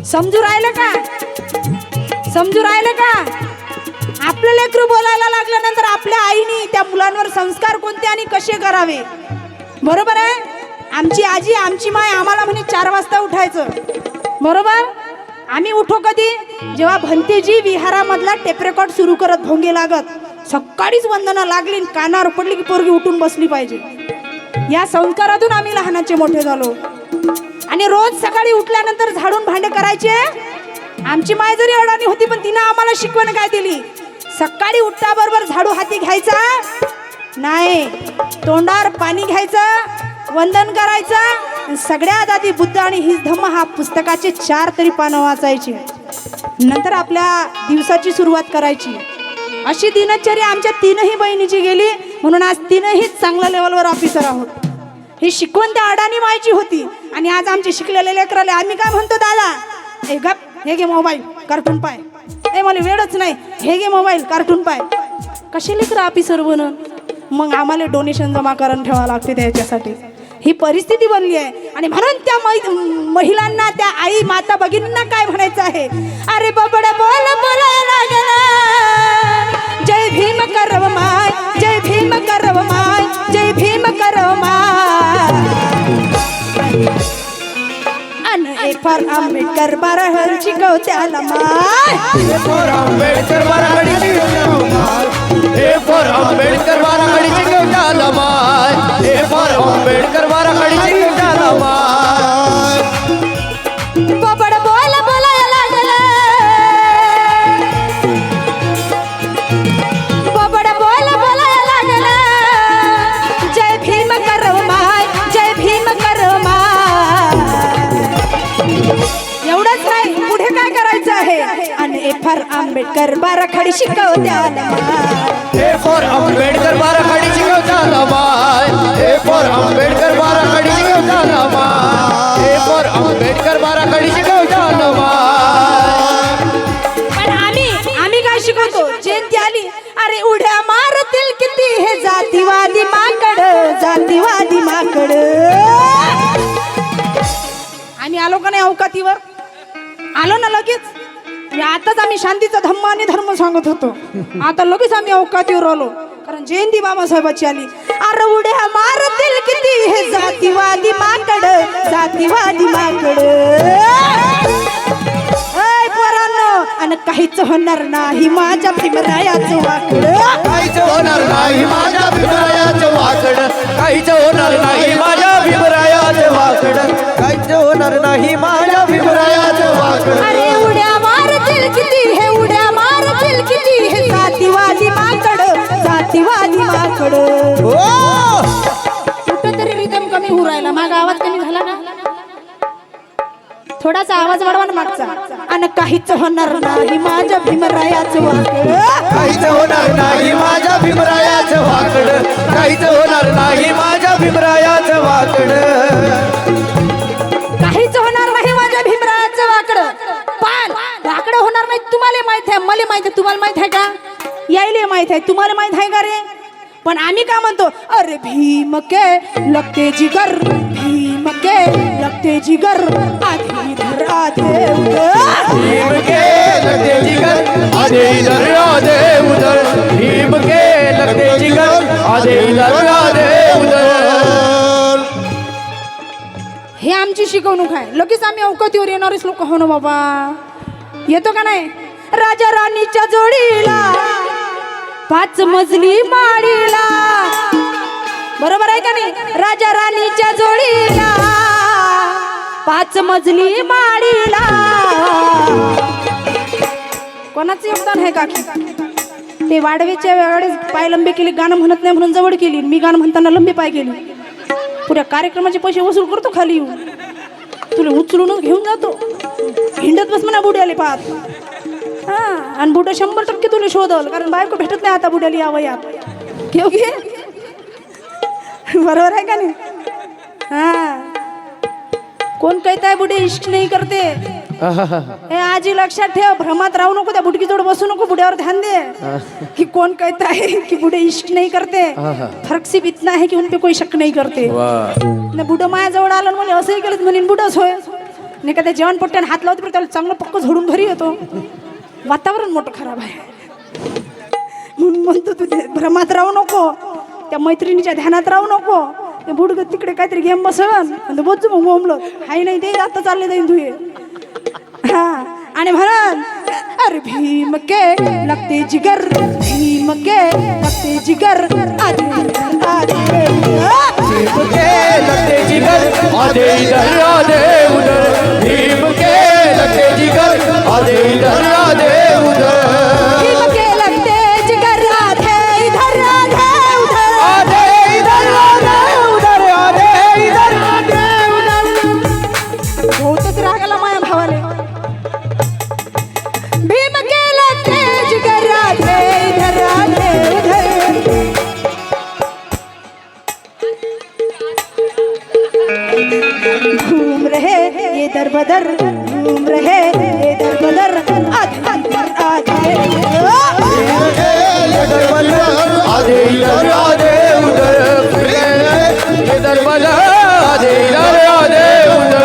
समजू राहिलं का आपलं लेकरू बोलायला लागल्यानंतर आपल्या आईने त्या मुलांवर संस्कार कोणते आणि कसे करावे बरोबर आहे आमची आजी आमची माय आम्हाला म्हणे 4 वाजता उठायचं बरोबर आम्ही उठो कधी जेव्हा भंतेजी विहारामधला टेप रेकॉर्ड सुरू करत भोंगे लागत सकाळीच वंदना लागली कानावर पडली की पोरगी उठून बसली पाहिजे या संस्कारातून आम्ही लहानाचे मोठे झालो आणि रोज सकाळी उठल्यानंतर झाडून भांडे करायचे आमची माय जरी अडाणी होती पण तिनं आम्हाला शिकवण काय दिली सकाळी उठल्याबरोबर झाडू हाती घ्यायचा नाही तोंडावर पाणी घ्यायचं वंदन करायचं सगळ्यात आधी बुद्ध आणि हिज धम्म हा पुस्तकाचे 4 तरी पानं वाचायची नंतर आपल्या दिवसाची सुरुवात करायची अशी दिनचर्या आमच्या 3ही बहिणीची गेली म्हणून आज 3ही चांगल्या लेवलवर ऑफिसर आहोत ही शिकवण त्या अडाणी मायची होती आणि आज आमचे शिकलेले लेकराले आम्ही काय म्हणतो दादा ए गप हे घे मोबाईल कार्टून पाय ए मला वेळच नाही हे घे मोबाईल कार्टून पाय कसे लेकर ऑफिसर बनून मग आम्हाला डोनेशन जमा करून ठेवावं लागते त्याच्यासाठी ही परिस्थिती बनली आहे आणि म्हणून त्या महिलांना त्या आई माता भगिनींना काय म्हणायचं आहे अरे बबड बोलायला लागला जय भीम करव माय जय भीम करव माय जय भीम करव माय अन एक फार आंबेडकर बाराखडी शिकवत्याला माय आंबेडकर बाराखडी शिकवत्याला ए फॉर आंबेडकर बाराखडी शिकवत्याला माय ए फॉर आंबेडकर बाराखडी शिकवत्याला माय बाबड बोल बोलायला लागला बाबड बोल बोलायला लागला जय भीम करव माय जय भीम करव माय एवढंच नाही पुढे काय करायचं आहे आणि ए फार आंबेडकर बाराखडी शिकवत्याला माय ए फॉर आंबेडकर बाराखडी शिकवत्याला माय ए फॉर आंबेडकर बाराखडी शिकवत्याला माय ए फॉर आंबेडकर बाराखडी शिकवत्याला माय पण आम्ही काय शिकवतो जयंती आली अरे उड्या मारतील किती हे जातीवादी माकड जातीवादी माकड आम्ही आलो का नाही अवकातीवर आलो ना लगेच आताच आम्ही शांतीचा धम्म आणि धर्म सांगत होतो आता लगेच आम्ही अवकातीवर आलो कारण जयंती बाबासाहेबाची आली अरे उड्या मारतील किती हे जातीवादी माकड जातीवादी माकड आणि काहीच होणार नाही माझ्या भीमरायाचं वाकड काहीच होणार नाही माझ्या भीमरायाचं वाकड काहीच होणार नाही माझ्या भीमरायाचं वाकड काहीच होणार नाही माझ्या भीमरायाचं वाकड अरे उड्या मारतील किती हे उड्या मारतील किती हे जातीवादी माकड जातीवादी माकड कुठं तरी रिदम कमी होऊ राहिला माझा आवाज कमी झाला ना थोडासा आवाज वाढवा ना मागचा आणि काहीच होणार नाही माझ्या भीमरायाचं वाकड काहीच होणार नाही माझ्या भीमरायाचं वाकड काहीच होणार नाही माझ्या भीमरायाचं वाकड काहीच होणार नाही माझ्या भीमरायाचं वाकड पण वाकड होणार नाही तुम्हाला माहित आहे मला माहित आहे तुम्हाला माहित आहे का यायले माहित आहे तुम्हाला माहित आहे का रे पण आम्ही का म्हणतो अरे भीम के लगते जिगर भीम के लगते जिगर आधे इधर आधे उधर भीम के लगते जिगर आधे इधर आधे उधर भीम के लगते जिगर आधे इधर आधे उधर हे आमची शिकवणूक आहे लगेच आम्ही अवकातीवर येणारेच लोक हो ना बाबा येतो का नाही राजा राणीच्या जोडीला 5 मजली माडीला बरोबर आहे का नाही राजा राणीच्या जोडीला 5 मजली माडीला कोणाचं योगदान आहे काकी ते वाढवेच्या वेळेस पाय लंबे केले गाणं म्हणत नाही म्हणून जवळ केली मी गाणं म्हणताना लंबे पाय केली पुऱ्या कार्यक्रमाचे पैसे वसूल करतो खाली येऊन तुला उचलूनच घेऊन जातो हिंडत बस म्हणा बुड्याले पाहत हा आणि बुडं 100% तुला शोधल कारण बायको भेटत नाही आता बुड्याली या वयात घेऊ घे बरोबर आहे का नाही हा कोण कहताय बुडे इश्क नाही करते हे आजी लक्षात ठेव भ्रमात राहू नको त्या बुडकी जोड बसू नको बुड्यावर ध्यान दे कि कौन कहता है कि बुढ़े इश्क नहीं करते फर्क सिर्फ इतना है कि उन पे कोई शक नहीं करते न बुडं माया जवळ आलं म्हणे असंही केलं म्हणून बुडच होय नाही का त्या जेवण पोट्याने हात लावते त्याला चांगलं पक्क झोडून घरी येतो वातावरण मोठं खराब आहे म्हणून म्हणतो तू ते भ्रमात राहू नको त्या मैत्रिणीच्या ध्यानात राहू नको ते बुडग तिकडे काहीतरी गेम बसवन आणि बोलतो मग बोंबलं हाय नाही ते आता चालले जाईन तुये हा आणि म्हणून अरे भीम के लगते जिगर भीम के लगते जिगर आधे आधे भीम के लगते जिगर आधे इधर आधे उधर भीम के लगते जिगर आधे इधर आधे उधर भीम के लगते जिगर आधे इधर आधे उधर आधे इधर आधे उधर आधे इधर आधे उधर बहुतच रागाला माया भावाले भीम के लगते जिगर आधे इधर आधे उधर घूम रहे ये दर बदर घूम रहे ये दर बदर आधे इधर आधे आधे इधर आधे उधर इधर बजा आधे इधर आधे उधर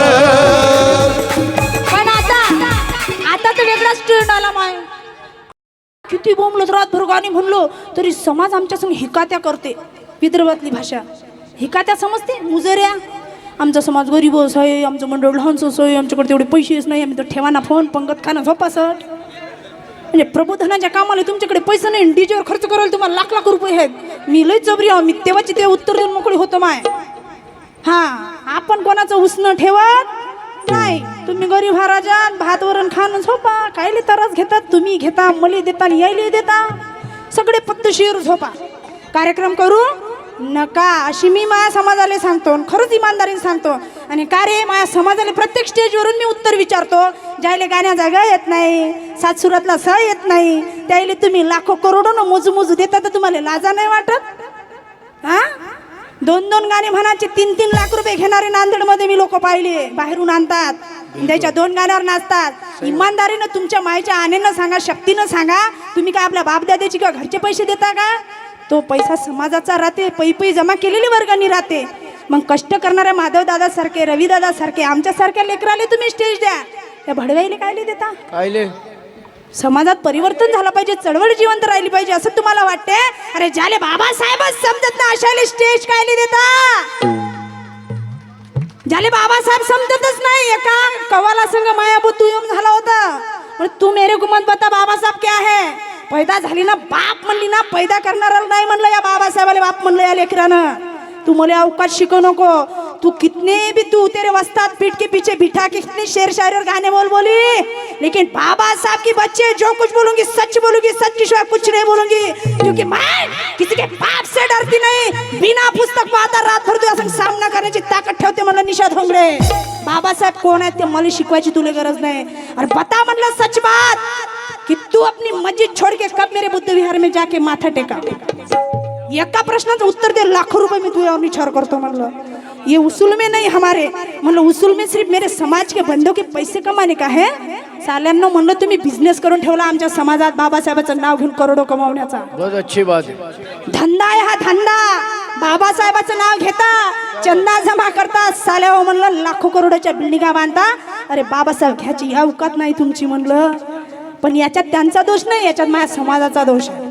पण आता तर वेगळाच ट्रेंड आला माय किती बोंबलत रातभर गाणी म्हणलो तरी समाज आमच्या संग हिकात्या करते विदर्भातली भाषा हिकात्या समजते मुजऱ्या आमचा समाज गरीबच आहे, आमचं मंडळ लहानच आहे, आमच्याकडे तेवढे पैसेच नाही, आम्ही तर ठेवाना फोन पंगत खाणं झोपासट. म्हणजे प्रबोधनाच्या कामाला तुमच्याकडे पैसे नाही, डीजेवर खर्च करायला तुम्हाला लाख लाख रुपये आहेत. मी लय जबरी आहो, मी तेव्हाची ते उत्तर देऊन मोकळी होतो माय. हा, आपण कोणाचं उसणं ठेवत नाही. तुम्ही गरीब महाराजान भात वरण खाणं झोपा, कायले त्रास घेतात तुम्ही, घेता मले देता यायले देता, सगळे पत्तशीर झोपा. कार्यक्रम करू नका अशी मी माझ्या समाजाला सांगतो, खरंच इमानदारीने सांगतो. आणि का रे माझ्या समाजाला प्रत्येक स्टेजवरून मी उत्तर विचारतो. ज्याला गाण्या जागा येत नाही, सात सुरातला स येत नाही, त्याला तुम्ही लाखो करोडो न मोजू मोजू देता, तर तुम्हाला लाजा नाही वाटत? हा, 2-2 गाणे म्हणायचे 3-3 लाख रुपये घेणारे नांदेडमध्ये मी लोक पाहिले. बाहेरून आणतात, त्याच्या 2 गाण्यावर नाचतात. इमानदारीनं तुमच्या मायच्या आनेनं सांगा, शक्तीनं सांगा, तुम्ही काय आपल्या बापदाद्याची का घरचे पैसे देता का? तो पैसा समाजाचा राहते, पै जमा केलेली वर्गांनी राहते. मग कष्ट करणाऱ्या माधवदादा सारखे, रविदादा सारखे, आमच्यासारख्या लेकराले तुम्ही स्टेज द्या, त्या भडव्याईले कायले देता? कायले? समाजात परिवर्तन झालं पाहिजे, चळवळ जिवंत राहिली पाहिजे असं तुम्हाला वाटते? अरे ज्याले बाबासाहेबच समजत ना अशाले स्टेज कायले देता? ज्याले बाबासाहेब समजतच नाही, एका कवाला संग मायाबू तू येऊन झाला होता. तू मेरे को मत बता बाबासाहेब क्या है? पैदा झाली ना बाप म्हणली ना, पैदा करणारा नाही म्हणलं या बाबासाहेबाला बाप म्हणलं या लेकरानं. तू मला अवकाश शिकव नको. तू कितने भी तू तेरे वस्ताद पीठ के पीछे बिठा के कितने शेर शायर और गाने बोली, लेकिन बाबा साहब की बच्चे जो कुछ बोलूंगी सच बोलूंगी, सच के सिवा कुछ नहीं बोलूंगी, क्योंकि मैं किसी के बाप से डरती नहीं. बिना पुस्तक पाहता रात भर तुझ्या संग सामना करण्याची ताकद ठेवते म्हणलं निशा धोंगडे. बाबासाहेब कोण आहेत ते मला शिकवायची तुला गरज नाही. और बता म्हणलं सच बात कि तू अपनी मस्जिद छोड़ के कब मेरे बुद्ध विहार में जाके माथा टेका? एका प्रश्नाचं उत्तर दे, लाखों रुपए में तुझ्यावर विचार करतो म्हणलं. ये उसूल में नहीं हमारे, म्हणलं उसूल में सिर्फ मेरे समाज के बंदों के पैसे कमाने का है. साल्यांनो म्हणलं तुम्ही बिझनेस करून ठेवला आमच्या समाजात बाबासाहेबाचं नाव घेऊन करोडो कमावण्याचा. बहुत अच्छी बात है. धंदा आहे हा धंदा. बाबासाहेबाचं नाव घेता, चंदा जमा करता, साल्या म्हणलं लाखो करोडोच्या बिल्डिंगा बांधता. अरे बाबासाहेब घ्यायची अवकात नाही तुमची म्हणलं. पण याच्यात त्यांचा दोष नाही, याच्यात माझ्या समाजाचा दोष आहे.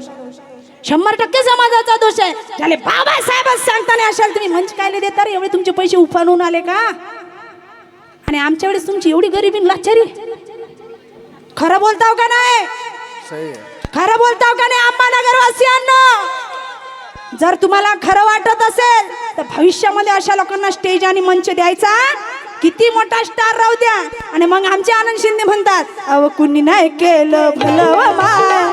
100% समाजाचा दोष आहे. झाले बाबासाहेबच सांगताना असाल तुम्ही मंच कायले देता रे? एवढे तुमचे पैसे उफाळून आले का? आणि आमच्या वेळेस तुमची एवढी गरिबी लाचारी. खरं बोलताव का नाही? खरं बोलताव का नाही अंबानगरवासियांनो? जर तुम्हाला खरं वाटत असेल तर भविष्यामध्ये अशा लोकांना स्टेज आणि मंच द्यायचा, किती मोठा स्टार राहू द्या. आणि मग आमचे आनंद शिंदे म्हणतात, अव कुणी नाही केलं भलं व माय,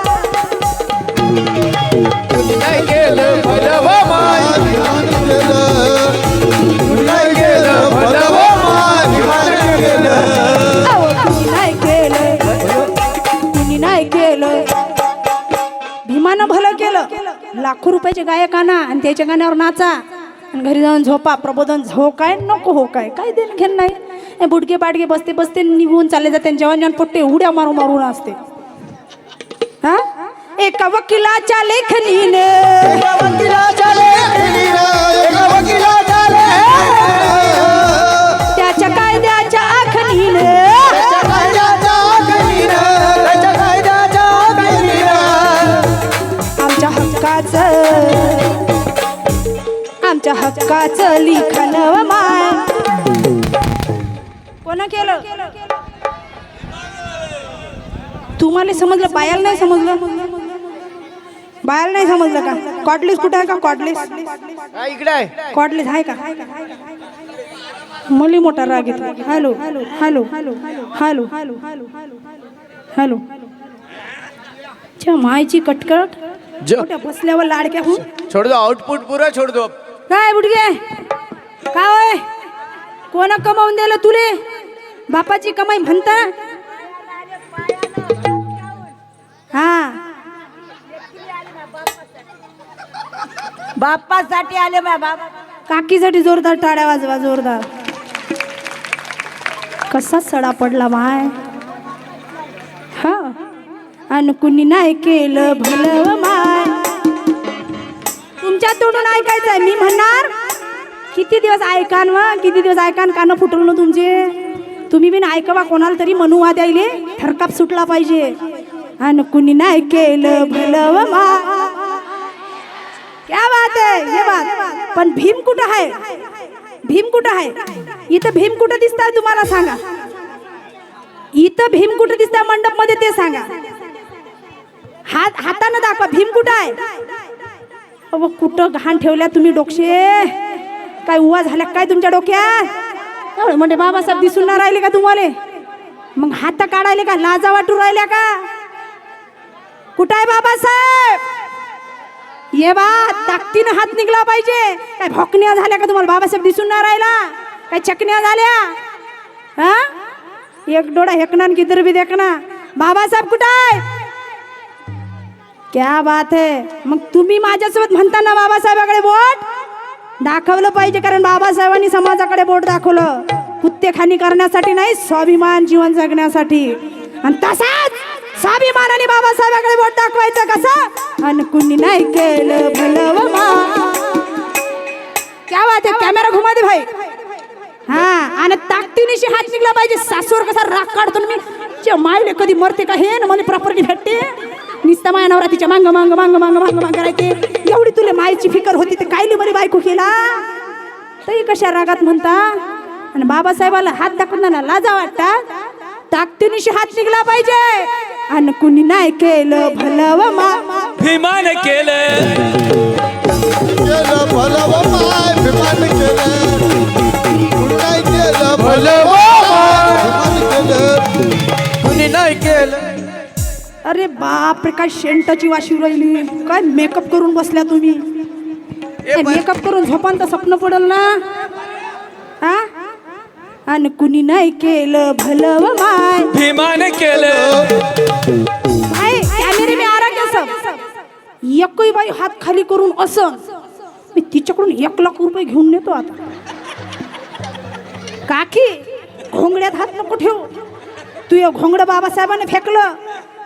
नाही केलं भलं व माय, नाही केलं भलं व माय, अव कुणी नाही केलं, कुणी नाही केलं. भीमानं भलं केलं. लाखो रुपयाचे गायकांना आणि त्याच्या गाण्यावर नाचा आणि घरी जाऊन झोपा. प्रबोधन हो काय नको हो काय, काय देणं घेणं नाही. बुडके पाडके बसते बसते निघून चालले जाते. जेवण जेवण पोट्टे उड्या मारून मारून असते. हा, एका वकिलाच्या लेखनीने, एका वकिलाच्या लेखनीने, एका वकिलाच्या लेखनीने, त्याच्या कायद्याच्या आखणीने, त्याच्या कायद्याच्या आखणीने, त्याच्या कायद्याच्या आखणीने, आमच्या हक्काचं लिखाण व माय कोण केलं? तुम्हाला समजलं? बायाला नाही समजलं? बायाला नाही समजलं का? कॉटलीस कुठे आहे का? कॉटलीस इकडे आहे. कॉटलीस आहे का? मली मोठा राग येतो. Hello hello hello hello hello. मायची कटकट बसल्यावर लाडक्या होऊन छोड़ दो, आउटपुट पूरा छोड़ दो. काय बुडगे काय होय? कोण कमावून दिलं तुले? बापाची कमाई म्हणता? हा, बाप्पासाठी आले बाबा. काकीसाठी जोरदार टाळ्या वाजवा, जोरदार. कसा सडा पडला माय. हा, आणि कुणी नाही केलं भलं माय. तुमच्या तोडून ऐकायचंय. मी म्हणणार किती दिवस ऐकान व किती दिवस ऐकान, कानं फुटलं ना तुमचे. तुम्ही बिन ऐकवा, कोणाला तरी म्हणूवा द्यायले थरकाप सुटला पाहिजे. आणि कुणी नाही केलं भलं व माय. क्या बात आहे, हे बात. पण भीम कुठं आहे? भीम कुठं आहे? इथं भीम कुठं दिसताय तुम्हाला सांगा. इथं भीम कुठं दिसताय मंडप मध्ये ते सांगा. हातानं दाखवा भीम कुठं आहे? अहो कुठं घाण ठेवल्या तुम्ही डोक्षे? काय उवा झाल्या काय तुमच्या डोक्यात? म्हणजे बाबासाहेब दिसून नाही राहिले का तुम्हाला? मग हात काढायले का? लाजा वाटू राहिल्या का? कुठं आहे बाबासाहेब? ये बा ताकदीनं हात निघला पाहिजे. काय भोकण्या झाल्या का तुम्हाला? बाबासाहेब दिसून नाही राहिला? काय चकण्या झाल्या? हा एक डोळा हेकना किधर भी देखना. बाबासाहेब कुठं आहे? क्या बात है. मग तुम्ही माझ्यासोबत म्हणताना बाबासाहेबाकडे बोट दाखवलं पाहिजे, कारण बाबासाहेबांनी समाजाकडे बोट दाखवलं कुत्तेखानी करण्यासाठी नाही, स्वाभिमान जीवन जगण्यासाठी. आणि तसाच स्वाभिमानाने बाबासाहेबाकडे बोट दाखवायचं कसं? अन कुणी नाही केलं भलं मा. क्या बात है. कॅमेरा घुमा दे भाई. हा आणि ताकदीनिशी हात निघला पाहिजे. सासूवर कसा राग काढतो मी मायले कधी मरते का हे ना मला प्रॉपर्टी भेटते. निस्ता माया नवरा तिच्या मांग मांग मांग मांग मांग मांग करायचे. एवढी तुला मायची फिकर होती तर कायली मला बायको केला तरी कशा रागात म्हणता? आणि बाबासाहेबाला हात दाखवताना लाजा वाटता? ताकदीनिशी हात निघला पाहिजे. आणि कुणी नाही केलं भलं मा. भीमान केलं भलं व माय भीमान केलं. कुणी नाही केलं भलं व माय भीमान केलं. कुणी नाही केलं. अरे बाप रे काय शेंटाची वाशी राहिली. काय मेकअप करून बसल्या तुम्ही? मेकअप करून झोपान तर स्वप्न पडल ना. हा आणि कुणी नाही केलं भलं व माय भीमान केलं. कॅमेरे में आ रहा क्या सब? एकही बाई हात खाली करून असं मी तिच्याकडून 1 लाख रुपये घेऊन नेतो आता. काकी घोंगड्यात हात नको ठेव. तू या घोंगडं बाबासाहेबांनी फेकलं.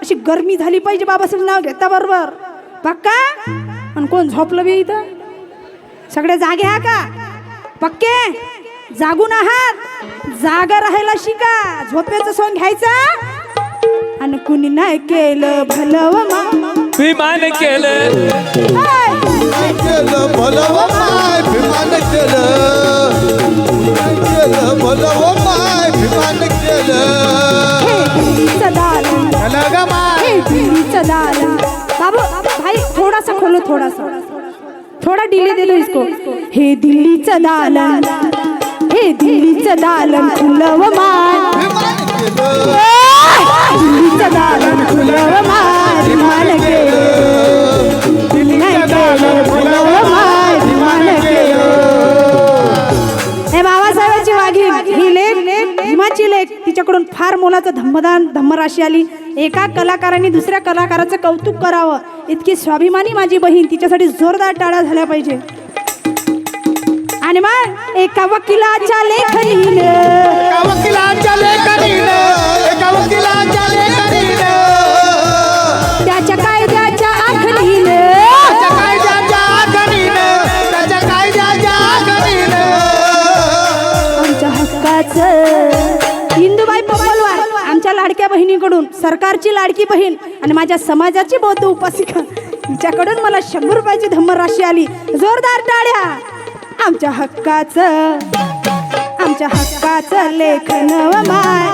अशी गरमी झाली पाहिजे बाबासाहेब नाव घेता बरोबर पक्का. आणि कोण झोपलं बी इथं? सगळे जागे हा का? पक्के जागून आहात? जागा राहायला शिका. झोपेचं सोंग घ्यायचं. आणि कुणी नाही केलं भलं व मा. भीमान केलं केलं भलं व माय भीमान केलं. केलं भलं व माय भीमान केलं. दिल्लीचं दालन, हे दिल्लीचं दालन. बाबू भाई थोड़ा सा खोलो, थोड़ा डिले दे लो इसको. हे दिल्लीचं दालन, हे दिल्लीचं दालन खुलं व माय. दिल्लीचं दालन खुलं व माय भीमान केलं. दिल्ली नाही केलं खुलं व माय भीमान केलं. हे बाबासाहेबांची वाघीण ही लेख भीमाची लेख. तिच्याकडून फार मोलाचं धम्मदान धम्मराशी आली. एका कलाकाराने दुसऱ्या कलाकाराचं कौतुक करावं इतकी स्वाभिमानी माझी बहीण. तिच्यासाठी जोरदार टाळ्या झाल्या पाहिजे. आणि मग एका वकिलाच्या लेखनीनं, एका वकिलाच्या लेखनीनं, एका वकिलाच्या लेखनीनं, त्याच्या कायद्याच्या आखणीनं, त्याच्या कायद्याच्या आखणीनं, त्याच्या कायद्याच्या आखणीनं आमच्या हक्काचं इंदुबाई पप्पलवार आमच्या लाडक्या बहिणीकडून, सरकारची लाडकी बहीण आणि माझ्या समाजाची बौद्ध उपासिका, तिच्याकडून मला 100 रुपयाची धम्मराशी आली. जोरदार टाळ्या. आमच्या हक्काचं लेखन व माय.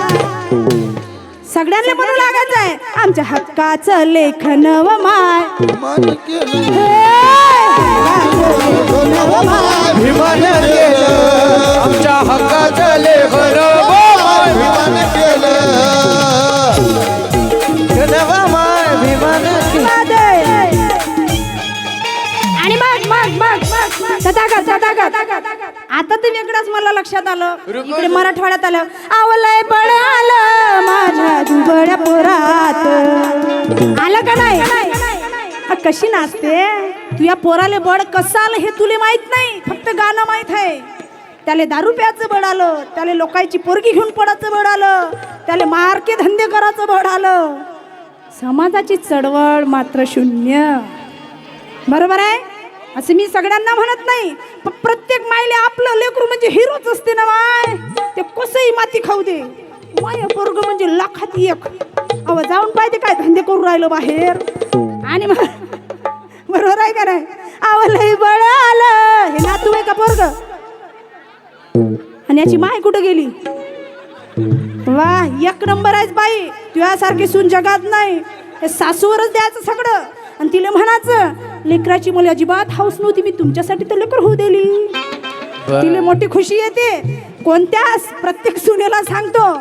सगळ्यांना म्हणू लागायचं आहे आमच्या हक्काचं लेखन व माय. भीमान केलं, भीमान केलं. आमच्या हक्काचं लेखन भीमान केलं. आणि आता ते वेगळंच मला लक्षात आलं. इकडे मराठवाड्यात आलं. आवलय बळ आलं माझ्या दुबळ्या पोरात. आलं का नाही? कशी नाचते तू? या पोराले बळ कसं आलं हे तुले माहित नाही, फक्त गाणं माहित आहे. त्याले दारू प्यायचं बळ आलं, त्याले लोकांची पोरगी घेऊन पडायचं बळ आलं, त्याले मारके धंदे करायचं बळ आलं. समाजाची चळवळ मात्र शून्य. बरोबर आहे? असं मी सगळ्यांना म्हणत नाही, पण प्रत्येक मायले आपलं लेकरू म्हणजे हिरोच असते ना. माय ते कसंही माती खाऊ दे, माय पोरग म्हणजे लाखात एक. अव जाऊन पाहिजे काय धंदे करू राहिलो बाहेर. आणि बरोबर आहे का नाही? आवलंय बळ आलं. हे नातू आहे का पोरग? आणि याची माय कुठं गेली? वा, एक नंबर आहेस बाई, तुझ्यासारखी सून जगात नाही. हे सासूवरच द्यायचं सगळं. आणि तिला म्हणायचं, लेकराची मला अजिबात हाऊस नव्हती, मी तुमच्यासाठी तर लेकर होऊ दिली. तिला मोठी खुशी येते. कोणत्याच प्रत्येक सुनेला सांगतो,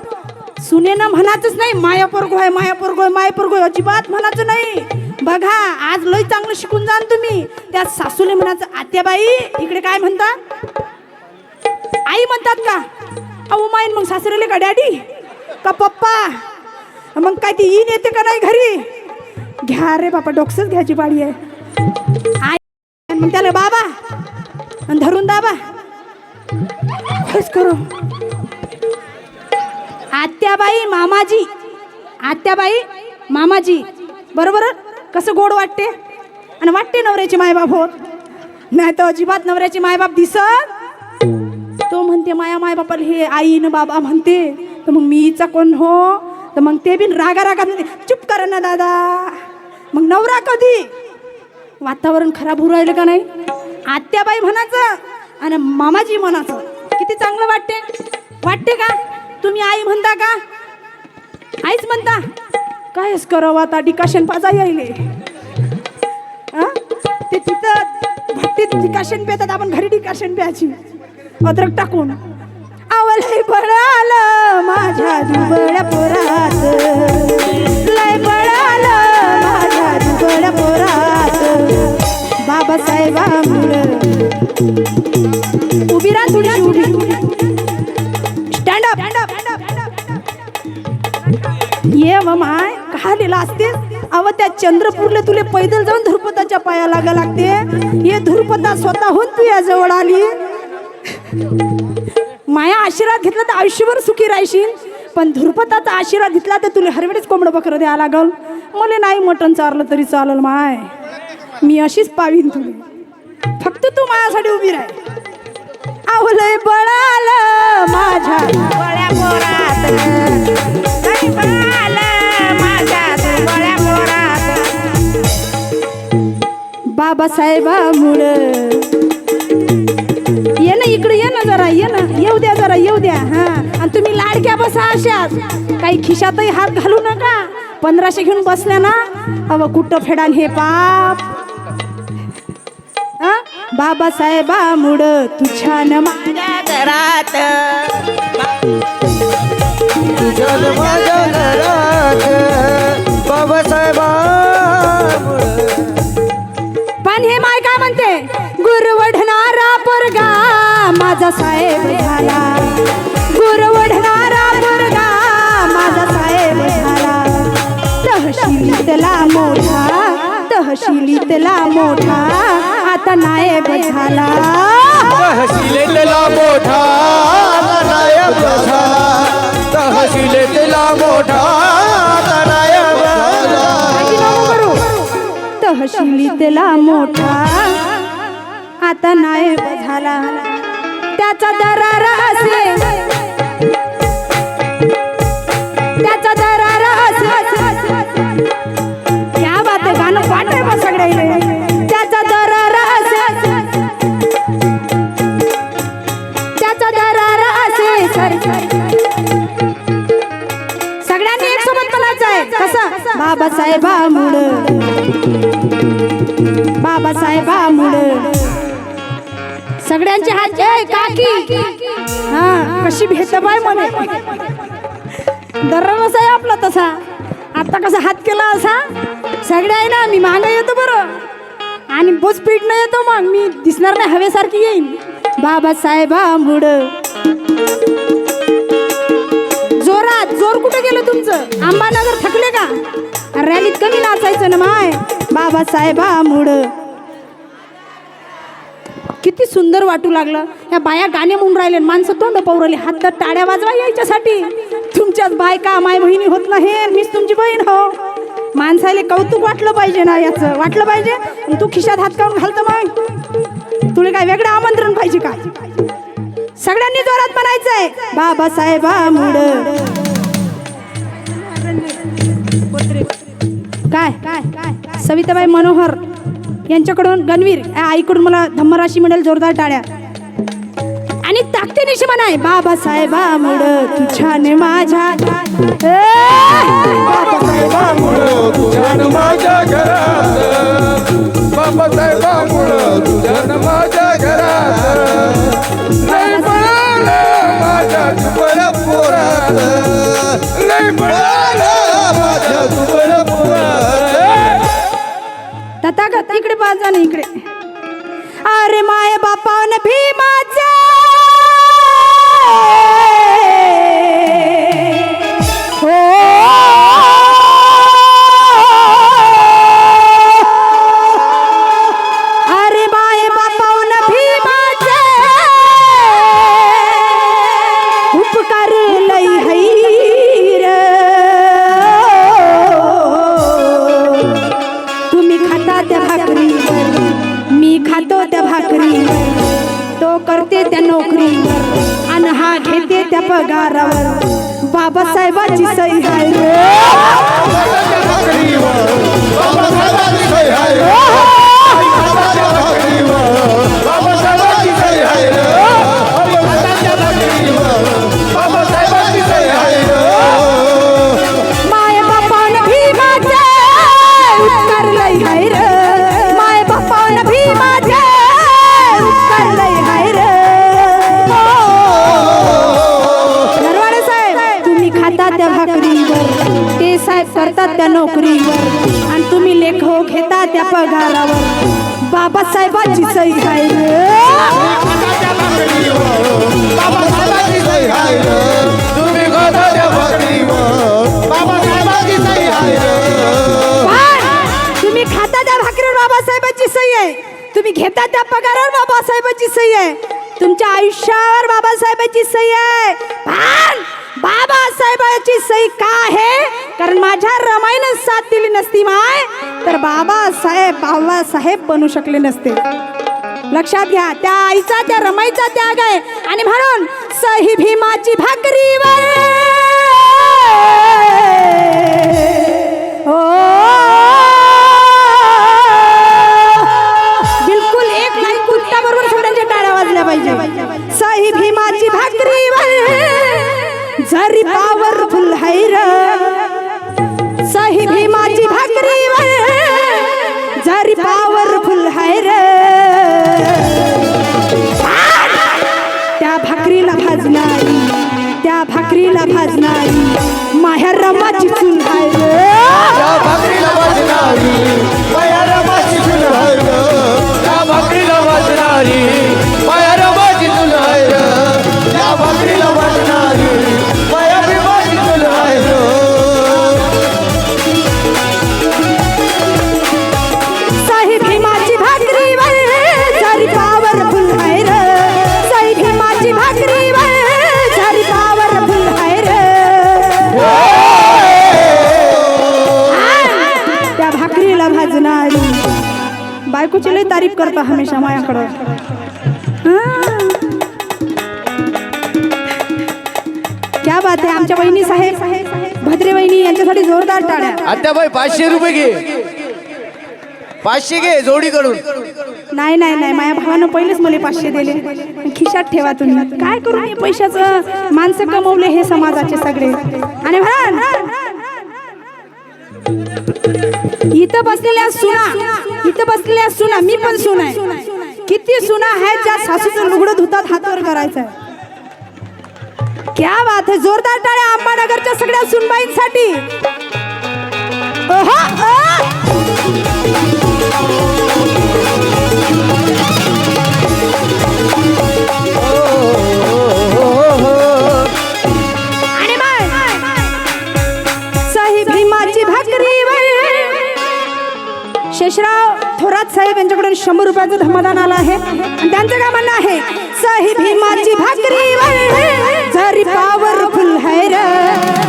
सुनेनं म्हणायचंच नाही माया पोरगो आहे, माया पोरगो आहे, माया पोरगो आहे, अजिबात म्हणायचं नाही. बघा, आज लय चांगलं शिकून जाण तुम्ही. त्या सासूने म्हणायचं, आत्याबाई इकडे काय म्हणता? आई म्हणतात का? अहो माईन मग सासरेले का डॅडी का पप्पा? मग काय ती ईन येते का नाही घरी? घ्या रे बापा, डोक्सच घ्यायची पाळी आहे. आई मग त्याला बाबा आणि धरून दाबा खुश करू. आत्याबाई मामाजी, आत्याबाई मामाजी, बरोबर. कसं गोड वाटते. आणि वाटते नवऱ्याची मायबाप होत नाही तर अजिबात नवऱ्याची मायबाप दिसत. तो म्हणते माया मायबापाला हे आई न बाबा म्हणते, तर मग मीचा कोण हो? तर मग ते बी रागा रागात म्हणते, चुप करा ना दादा. मग नवरा कधी? वातावरण खराब होऊ राहिलं का नाही? आत्याबाई म्हणायचं आणि मामाजी म्हणायचं. किती चांगलं वाटते. वाटते का? तुम्ही आई म्हणता का? आईच म्हणता. कायच करावं आता, डिकाशन पाजा यायले. ते तिथं भट्टीत डिकाशन पेतात, आपण घरी डिकाशन प्यायची अद्रक टाकून. आवलय पळालं माझ्या दुबळ्या पोरात, लय पळालं माझ्या दुबळ्या पोरात. बाबासाहेबांमुळं उभी राहा, थोडी उभी. Stand up. ये माय का लिहिला असते? अव त्या चंद्रपूरला तुले पैदल जाऊन धुरपताच्या पाया लागा लागते. ये धुरपता स्वतःहून तू या जवळ आली. माया आशीर्वाद घेतला तर आयुष्यभर सुखी राहशील, पण धुरपताचा आशीर्वाद घेतला तर तुला हरवेळेस कोंबडं बकरं द्यावं लागल. मला नाही मटण चारलं तरी चालेल माय, मी अशीच पावीन तुला. फक्त तू माझ्यासाठी उभी राह. आवलय बळालं माझ्या बळ्या पोरात, लय बळालं माझ्या बळ्या पोरात. बाबासाहेबांमुळं. ये ना इकडे, ये ना जरा, ये ना, येऊ द्या जरा, येऊ द्या. हा, आणि तुम्ही लाडक्या बसा अशाच, काही खिशातही हात घालू नका. 1500 घेऊन बसल्या ना, अव कुठं फेडान हे पाप. बाबासाहेबांमुळं तू छान माझ्या घरात, तुझ्या माझ्या घरात बाबासाहेबांमुळं. पण हे माय काय म्हणते? गुरवढणारा पोरगा माझा साहेब झाला, गुरवढणारा पोरगा माझा साहेब झाला. तहसीलीतला मोठा, तहसीलीतला मोठा आता नायब झाला. तहसीलेतला मोठा नायब झाला, तहसीलेतला मोठा नायब झाला. तहसीलीतला मोठा आता नायब झाला. त्याचा दरार असे, त्याचा दरार असे. क्या बात आहे, गाणं पाठ आहे बा सगळ्या. त्याचा दरार असे, त्याचा दरार असे. सगळ्यांनी एक सोबत म्हणायचं आहे. कसं? बाबासाहेबांमुळं, बाबासाहेबांमुळं. सगळ्यांचे हात आहे काकी. हा, कशी भेटबाय म्हणे. दररोज आहे आपला तसा. आता कसा हात केला असा सगळ्या आहे ना. मी मागं येतो बरं, आणि बोच पीठ न येतो, मग मी दिसणार नाही, हवेसारखी येईन. बाबासाहेबांमुळं. जोरात जोर कुठे गेलं तुमचं? अंबानगर थकले का? रॅलीत कमी नाचायचं ना माय. बाबासाहेबांमुळं. किती सुंदर वाटू लागलं. या बाया गाणे म्हणून राहिले, माणसं तोंड पावरले, हात टाळ्या वाजवा यायच्यासाठी. तुमच्याच बायका माय बहिणी होत नाही, मीच तुमची बहीण हो. माणसाले कौतुक वाटलं पाहिजे ना, याचं वाटलं पाहिजे. तू खिशात हात काढून घालतं, मग तुला काय वेगळं आमंत्रण पाहिजे का? सगळ्यांनी जोरात म्हणायचंय बाबासाहेबांमुळं. काय सविताबाई मनोहर यांच्याकडून गणवीर आईकडून मला धम्मराशी मिळेल जोरदार टाळ्या. आणि तिनिशी म्हणाय बाबासाहेबामुळं तुझ्याने माझ्या बाबासाहेबामुळं तुझ्यान माझ्या घरात बाबासाहेबामुळं तुझ्यान माझ्या घरात लय मिळालं माझ्या जुबळ पोरात लय मिळालं माझ्या जुबळ पोरात तथागत इकडे पाहा ना इकडे अरे माय बापान भीमाचा हो अरे माय बापान भीमाचा उपकार लई हैर तुम्ही खाता त्या भाकरीवर मी खातो त्या भाकरीवर तो करते त्या नोकरीवर आणि हा घेते त्या पगारावर बाबासाहेबांची सही आहे रे. बाबासाहेबांची सही आहे रे. बाबासाहेबांची सही आहे रे. बाबासाहेबांची सही आहे रे. माय बापान भीमाचे उत्तर लई आहे रे. माय बापान भीमाचे उत्तर लई आहे रे. नरवाडे साहेब तुम्ही खाता त्या भाकरीवर ते साहेब करतात त्या नोकरीवर आणि तुम्ही लेखो घेता त्या पगारावर बाबासाहेबांची सही आहे रे. बाबासाहेबांची सही आहे रे. तुम्ही खाता त्या भाकरीवर बाबासाहेबांची सही आहे रे. तुम्ही खाता त्या भाकरीवर बाबासाहेबांची सही आहे. तुम्ही घेता त्या पगारावर बाबासाहेबांची सही आहे. तुमच्या आयुष्यावर बाबासाहेबांची सही आहे. पण बाबासाहेबांची सही का आहे कारण माझ्या रमाईनं साथ दिली नसती माय तर बाबासाहेब बनू शकले नसते. लक्षात घ्या त्या आईचा त्या रमाईचा त्याग आहे आणि म्हणून सही भीमाची भाकरीवर हो बिलकुल एक लाईन कुत्ता बरोबर सगळ्यांच्या टाळ्या वाजल्या पाहिजे. सही भीमाची भाकरीवर जरी पॉवरफुल है र सही भीमाची भाकरीवर जरी पॉवरफुल है र त्या भाकरीला भाजणारी त्या भाकरीला भाजणारी माहेर रमाची चूल आहे रे. त्या भाकरीला वाजणारी माया रमाची चूल आहे रे. त्या भाकरीला वाजणारी माया रमाची चूल आहे रे. त्या भाकरीला वाजणारी माया रमाची चूल आहे रे. सही भीमाची भाकरीवर जरी पॉवरफुल है रे. सही भीमाची भाकरीवर जरी पॉवरफुल है रे. त्या भाकरीला भाजणारी बायकोची लई तारीफ करता हमेशा मायाकडं. क्या बात है आमच्या वहिनी साहेब भद्रे वहिनी यांच्यासाठी जोरदार टाळ्या. आत्याबाई 500 रुपये घे 500 घे जोडी कडून. नाही नाही नाही माझ्या भावानं पहिलेच मला 500 दिले खिशात ठेवा तुम्ही. काय करू हे पैशाचं माणसं कमवले हे समाजाचे सगळे. आणि म्हणा इथं बसलेल्या सुना मी पण सुना आहे. किती सुना आहेत ज्या सासूचं लुगडं धुतात हातावर करायचं. क्या बात है जोरदार टाळ्या अंबानगरच्या सगळ्या सुनबाईंसाठी. आणि सही भीमाची भाकरीवर शेषराव थोरात साहेब यांच्याकडून 100 रुपयाचं धमादान आलं आहे आणि त्यांचं काय म्हणणं आहे सही भीमाची भाकरीवर जरी पॉवरफुल है रे.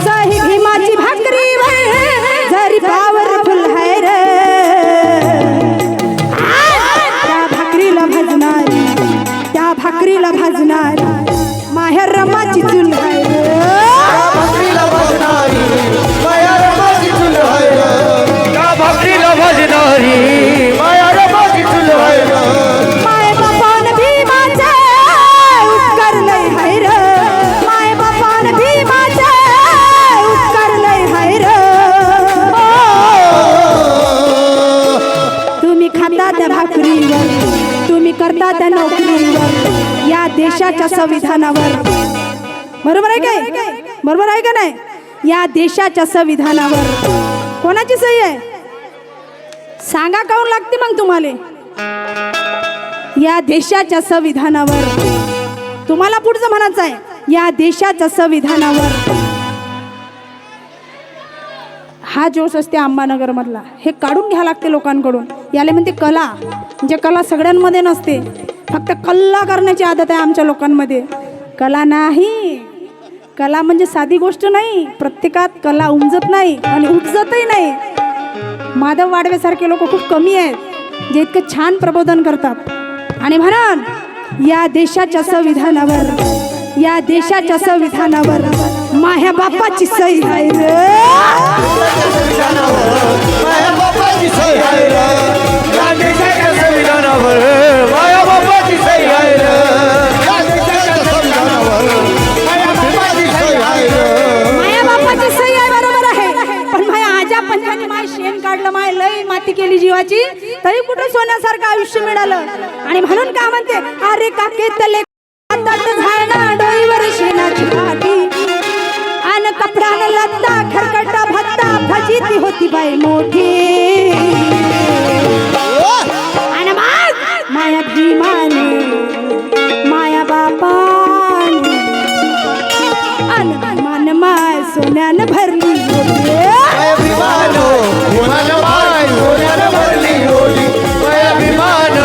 सही भीमाची भाकरीवर जरी पॉवरफुल है रे. त्या भाकरीला भाजणारी त्या भाकरीला भाजणारी माहेर रमाची चूल है रे. त्या भाकरीला वाजणारी माया रमाची चूल आहे रे. त्या भाकरीला वाजणारी माया रमाची चूल आहे रे. माय बापान भीमाचे उत्तर लई है देशाच्या संविधानावर. बरोबर आहे काय? बरोबर आहे का नाही? या देशाच्या संविधानावर कोणाची सही आहे सांगा, काऊन लागते मग तुम्हाला? या देशाच्या संविधानावर तुम्हाला पुढचं म्हणायचं आहे, या देशाच्या संविधानावर. हा जोश असते अंबानगर मधला, हे काढून घ्या लागते लोकांकडून. याला म्हणते कला. म्हणजे कला सगळ्यांमध्ये नसते, फक्त कल्ला करण्याची आदत आहे आमच्या लोकांमध्ये. कला नाही, कला म्हणजे साधी गोष्ट नाही. प्रत्येकात कला उमजत नाही आणि उपजतही नाही. माधव वाडवेसारखे लोक खूप कमी आहेत जे इतकं छान प्रबोधन करतात. आणि म्हणून या देशाच्या संविधानावर, या देशाच्या संविधानावर माझ्या बापाची सही आहे रे. माझ्या बापाची सही आहे रे. या देशाच्या संविधानावर माझ्या बापाची सही आहे रे. या देशाच्या संविधानावर माझ्या बापाची सही आहे रे. माझ्या बापाची सही आहे, बरोबर आहे. पण माझ्या आजा पंजाने माय शेण काढलं, माय लई माती केली जीवाची, तरी कुठं सोन्यासारखं आयुष्य मिळालं. आणि म्हणून का म्हणते, अरे काके तले झाडा डोईवर शेणाची काठी आणि कपड्यानं लत्ता खरकटा भत्ता फजिती होती बाई मोठी. आणि माया भीमाने माया बापाने आणि मान माय सोन्यानं भरली होती. अभिमान विमान माय सोन्यानं भरली ओटी. माया विमान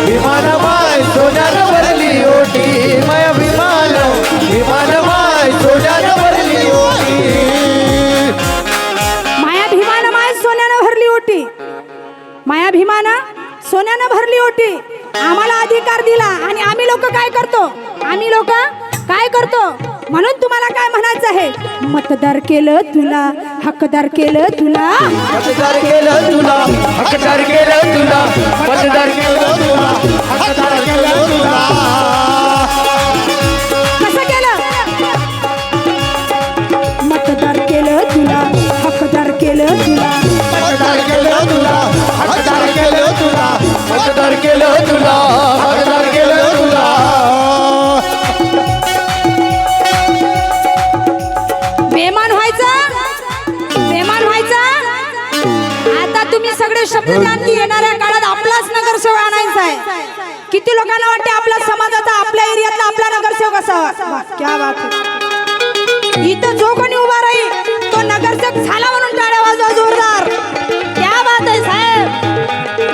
विमान माय सोन्यानं भरली ओटी. माया विमान विमान माय सोन्यानं भरली ओटी. माया भीमानं माय सोन्यानं भरली ओटी. माया भीमानं सोन्यानं भरली ओटी. आम्हाला अधिकार दिला आणि आम्ही लोक काय करतो? आम्ही लोक काय करतो? म्हणून तुम्हाला काय म्हणायचं आहे, मतदार केलं तुला, हकदार केलं तुला, मतदार केलं तुला, हकदार केलं तुला, मतदार केलं तुला, हकदार केलं तुला. कसं केलं? मतदार केलं तुला, हकदार केलं तुला, मतदार केलं तुला, हकदार केलं तुला, मतदार केलं तुला, हकदार केलं तुला. बेमान व्हायचं, बेमान व्हायचं. आता तुम्ही सगळे शब्द द्या की येणाऱ्या काळात आपलाच नगरसेवक आणायचा आहे. किती लोकांना वाटते आपल्या समाजाचा, आपल्या एरियातला आपला नगरसेवक असावा? वाह, क्या बात है. इथं जो कोणी उभा राहील तो नगरसेवक झाला म्हणून टाळ्या वाजवा जोरदार. क्या बात आहे साहेब.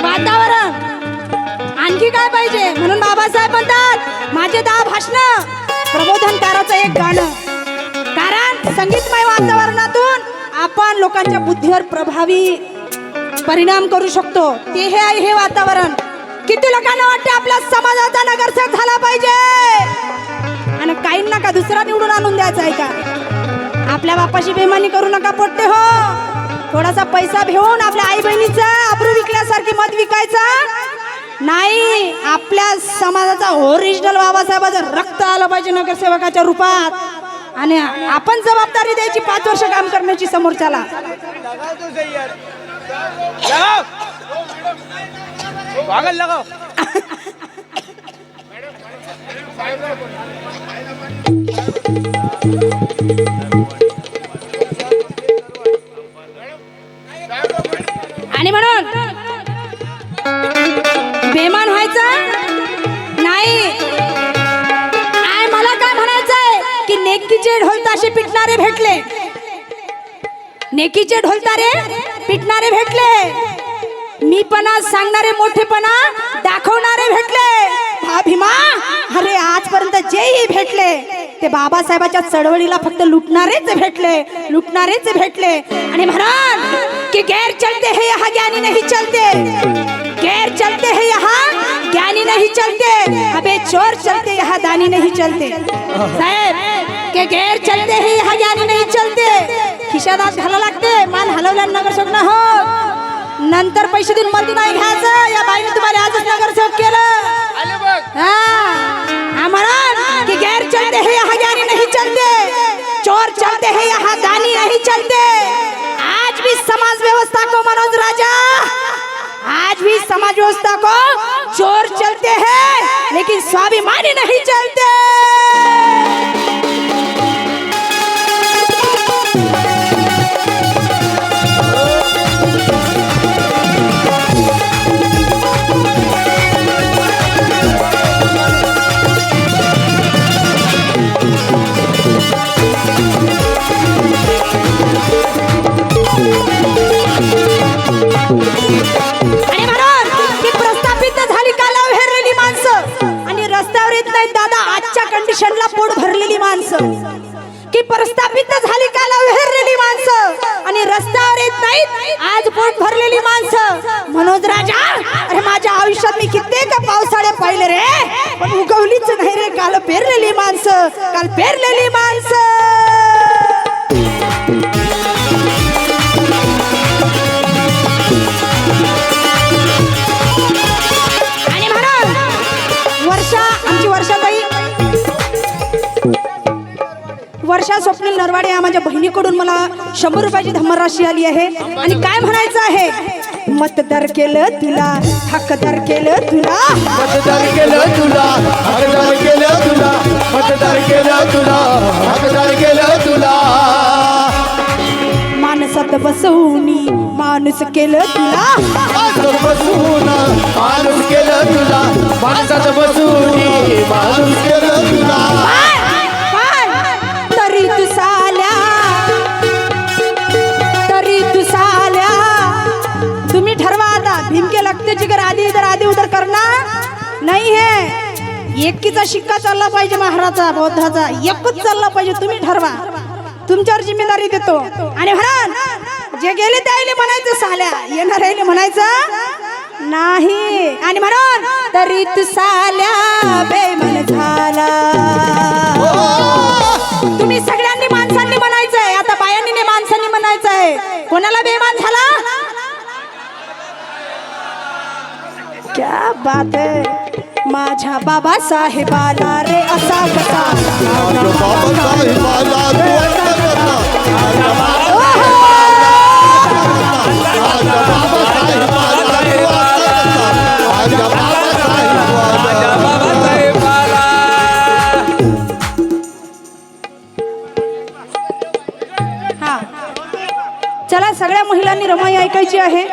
वातावरण आणखी काय पाहिजे? म्हणून बाबासाहेब म्हणतात, माझे 10 भाषण, प्रबोधनकाराचं एक गाणं. कारण संगीतमय वातावरणातून आपण लोकांच्या बुद्धीवर प्रभावी परिणाम करू शकतो. ते हे आहे हे वातावरण. किती लोकांना वाटते आपल्या समाजाचा नगरसेवक झाला पाहिजे आणि काहींना का दुसरा निवडून आणून द्यायचा आहे का? आपल्या बापाशी बेमानी करू नका पोट्टे हो. थोडासा पैसा घेऊन आपल्या आई बहिणीचा अब्रू विकल्यासारखी मत विकायचा नाही. आपल्या समाजाचा ओरिजिनल बाबासाहेबाचं रक्त आलं पाहिजे नगरसेवकाच्या रूपात. आणि आपण जबाबदारी द्यायची 5 वर्ष काम करण्याची समोरच्याला. आणि म्हणून बेमान व्हायचं नाही. मला काय म्हणायचंय की नेकीचे ढोल ताशे पिटणारे भेटले, नेकीचे ढोल तारे पिटणारे भेटले, मीपणा सांगणारे मोठेपणा दाखवणारे भेटले. भीमा, अरे आजपर्यंत जेही भेटले ते बाबासाहेबाच्या चळवळीला फक्त लुटणारेच भेटले, लुटणारेच भेटले. आणि म्हणून की गैर चलते हैं यहाँ ज्ञानी नहीं चलते, गैर चलते हैं यहाँ ज्ञानी नहीं चलते, अबे चोर चलते यहाँ दानी नहीं चलते. साहेब के गैर चलते हैं यहाँ ज्ञानी नहीं चलते. खिशात हात घाला लागते, मान हलवल्या नगरसेवक ना हो. नंतर पैसे देऊन मत नाही घ्यायचं. या बाईने तुम्हाला आजच नगरसेवक केलं. म्हणून की गैर चलते हैं यहाँ ज्ञानी नहीं चलते, चोर चलते हैं यहाँ दानी नहीं चलते. आज भी समाज व्यवस्था को मनोज राजा, आज भी समाज व्यवस्था को चोर चलते हैं लेकिन स्वाभिमानी नहीं चलते। आणि म्हणून की प्रस्थापित झाली कालाव हेरलेली माणसं आणि रस्त्यावर येत नाहीत दादा आजच्या कंडिशनला पोट भरलेली माणसं, की प्रस्थापित झाली कालाव हेरलेली माणसं आणि रस्त्यावर येत नाहीत आज पोट भरलेली माणसं। मनोज राजा, अरे माझ्या आयुष्यात मी कित्येक पावसाळे पाहिले रे, पण उगवलीच नाही रे काल पेरलेली माणसं, काल पेरलेली माणसं। वर्षा स्वप्नील नरवाडे या माझ्या बहिणीकडून मला 100 रुपयाची धम्मराशी आली आहे आणि काय म्हणायचं आहे, मतदार केलं तुला हकदार केलं तुला, मतदार केलं तुला हकदार केलं तुला, मतदार केलं तुला हकदार केलं तुला, माणसात बसवूनी माणूस केलं तुला, माणसात बसून माणूस केलं तुला, माणसात बसून माणूस केलं तुला, तरी तू साल्या तुम्ही ठरवा आता, भीमके लगते जिगर आधी उधर करणार नाही है, एकीचा शिक्का चालला पाहिजे महाराजा बौद्धाचा, एकच चालला पाहिजे, तुम्ही ठरवा, तुमच्यावर जिम्मेदारी देतो। आणि म्हणून जे गेले त्याला म्हणायचं साल्या, येणार राहिले म्हणायचं नाही, आणि म्हणून तरी तू साल्या बेमन झाला, तुम्ही सगळ्यांनी माणसांनी म्हणायचंय, आता बायांनी माणसांनी म्हणायचंय, कोणाला बेमान झाला, क्या बात है, माझ्या बाबासाहेबाला रे असा कसा, माझ्या बाबासाहेबाला तू असा कसा, माझ्या बाबासाहेबाला तू असा कसा, माझ्या बाबासाहेबाला। हा चला सगळ्या महिलांनी रमाई ऐकायची आहे।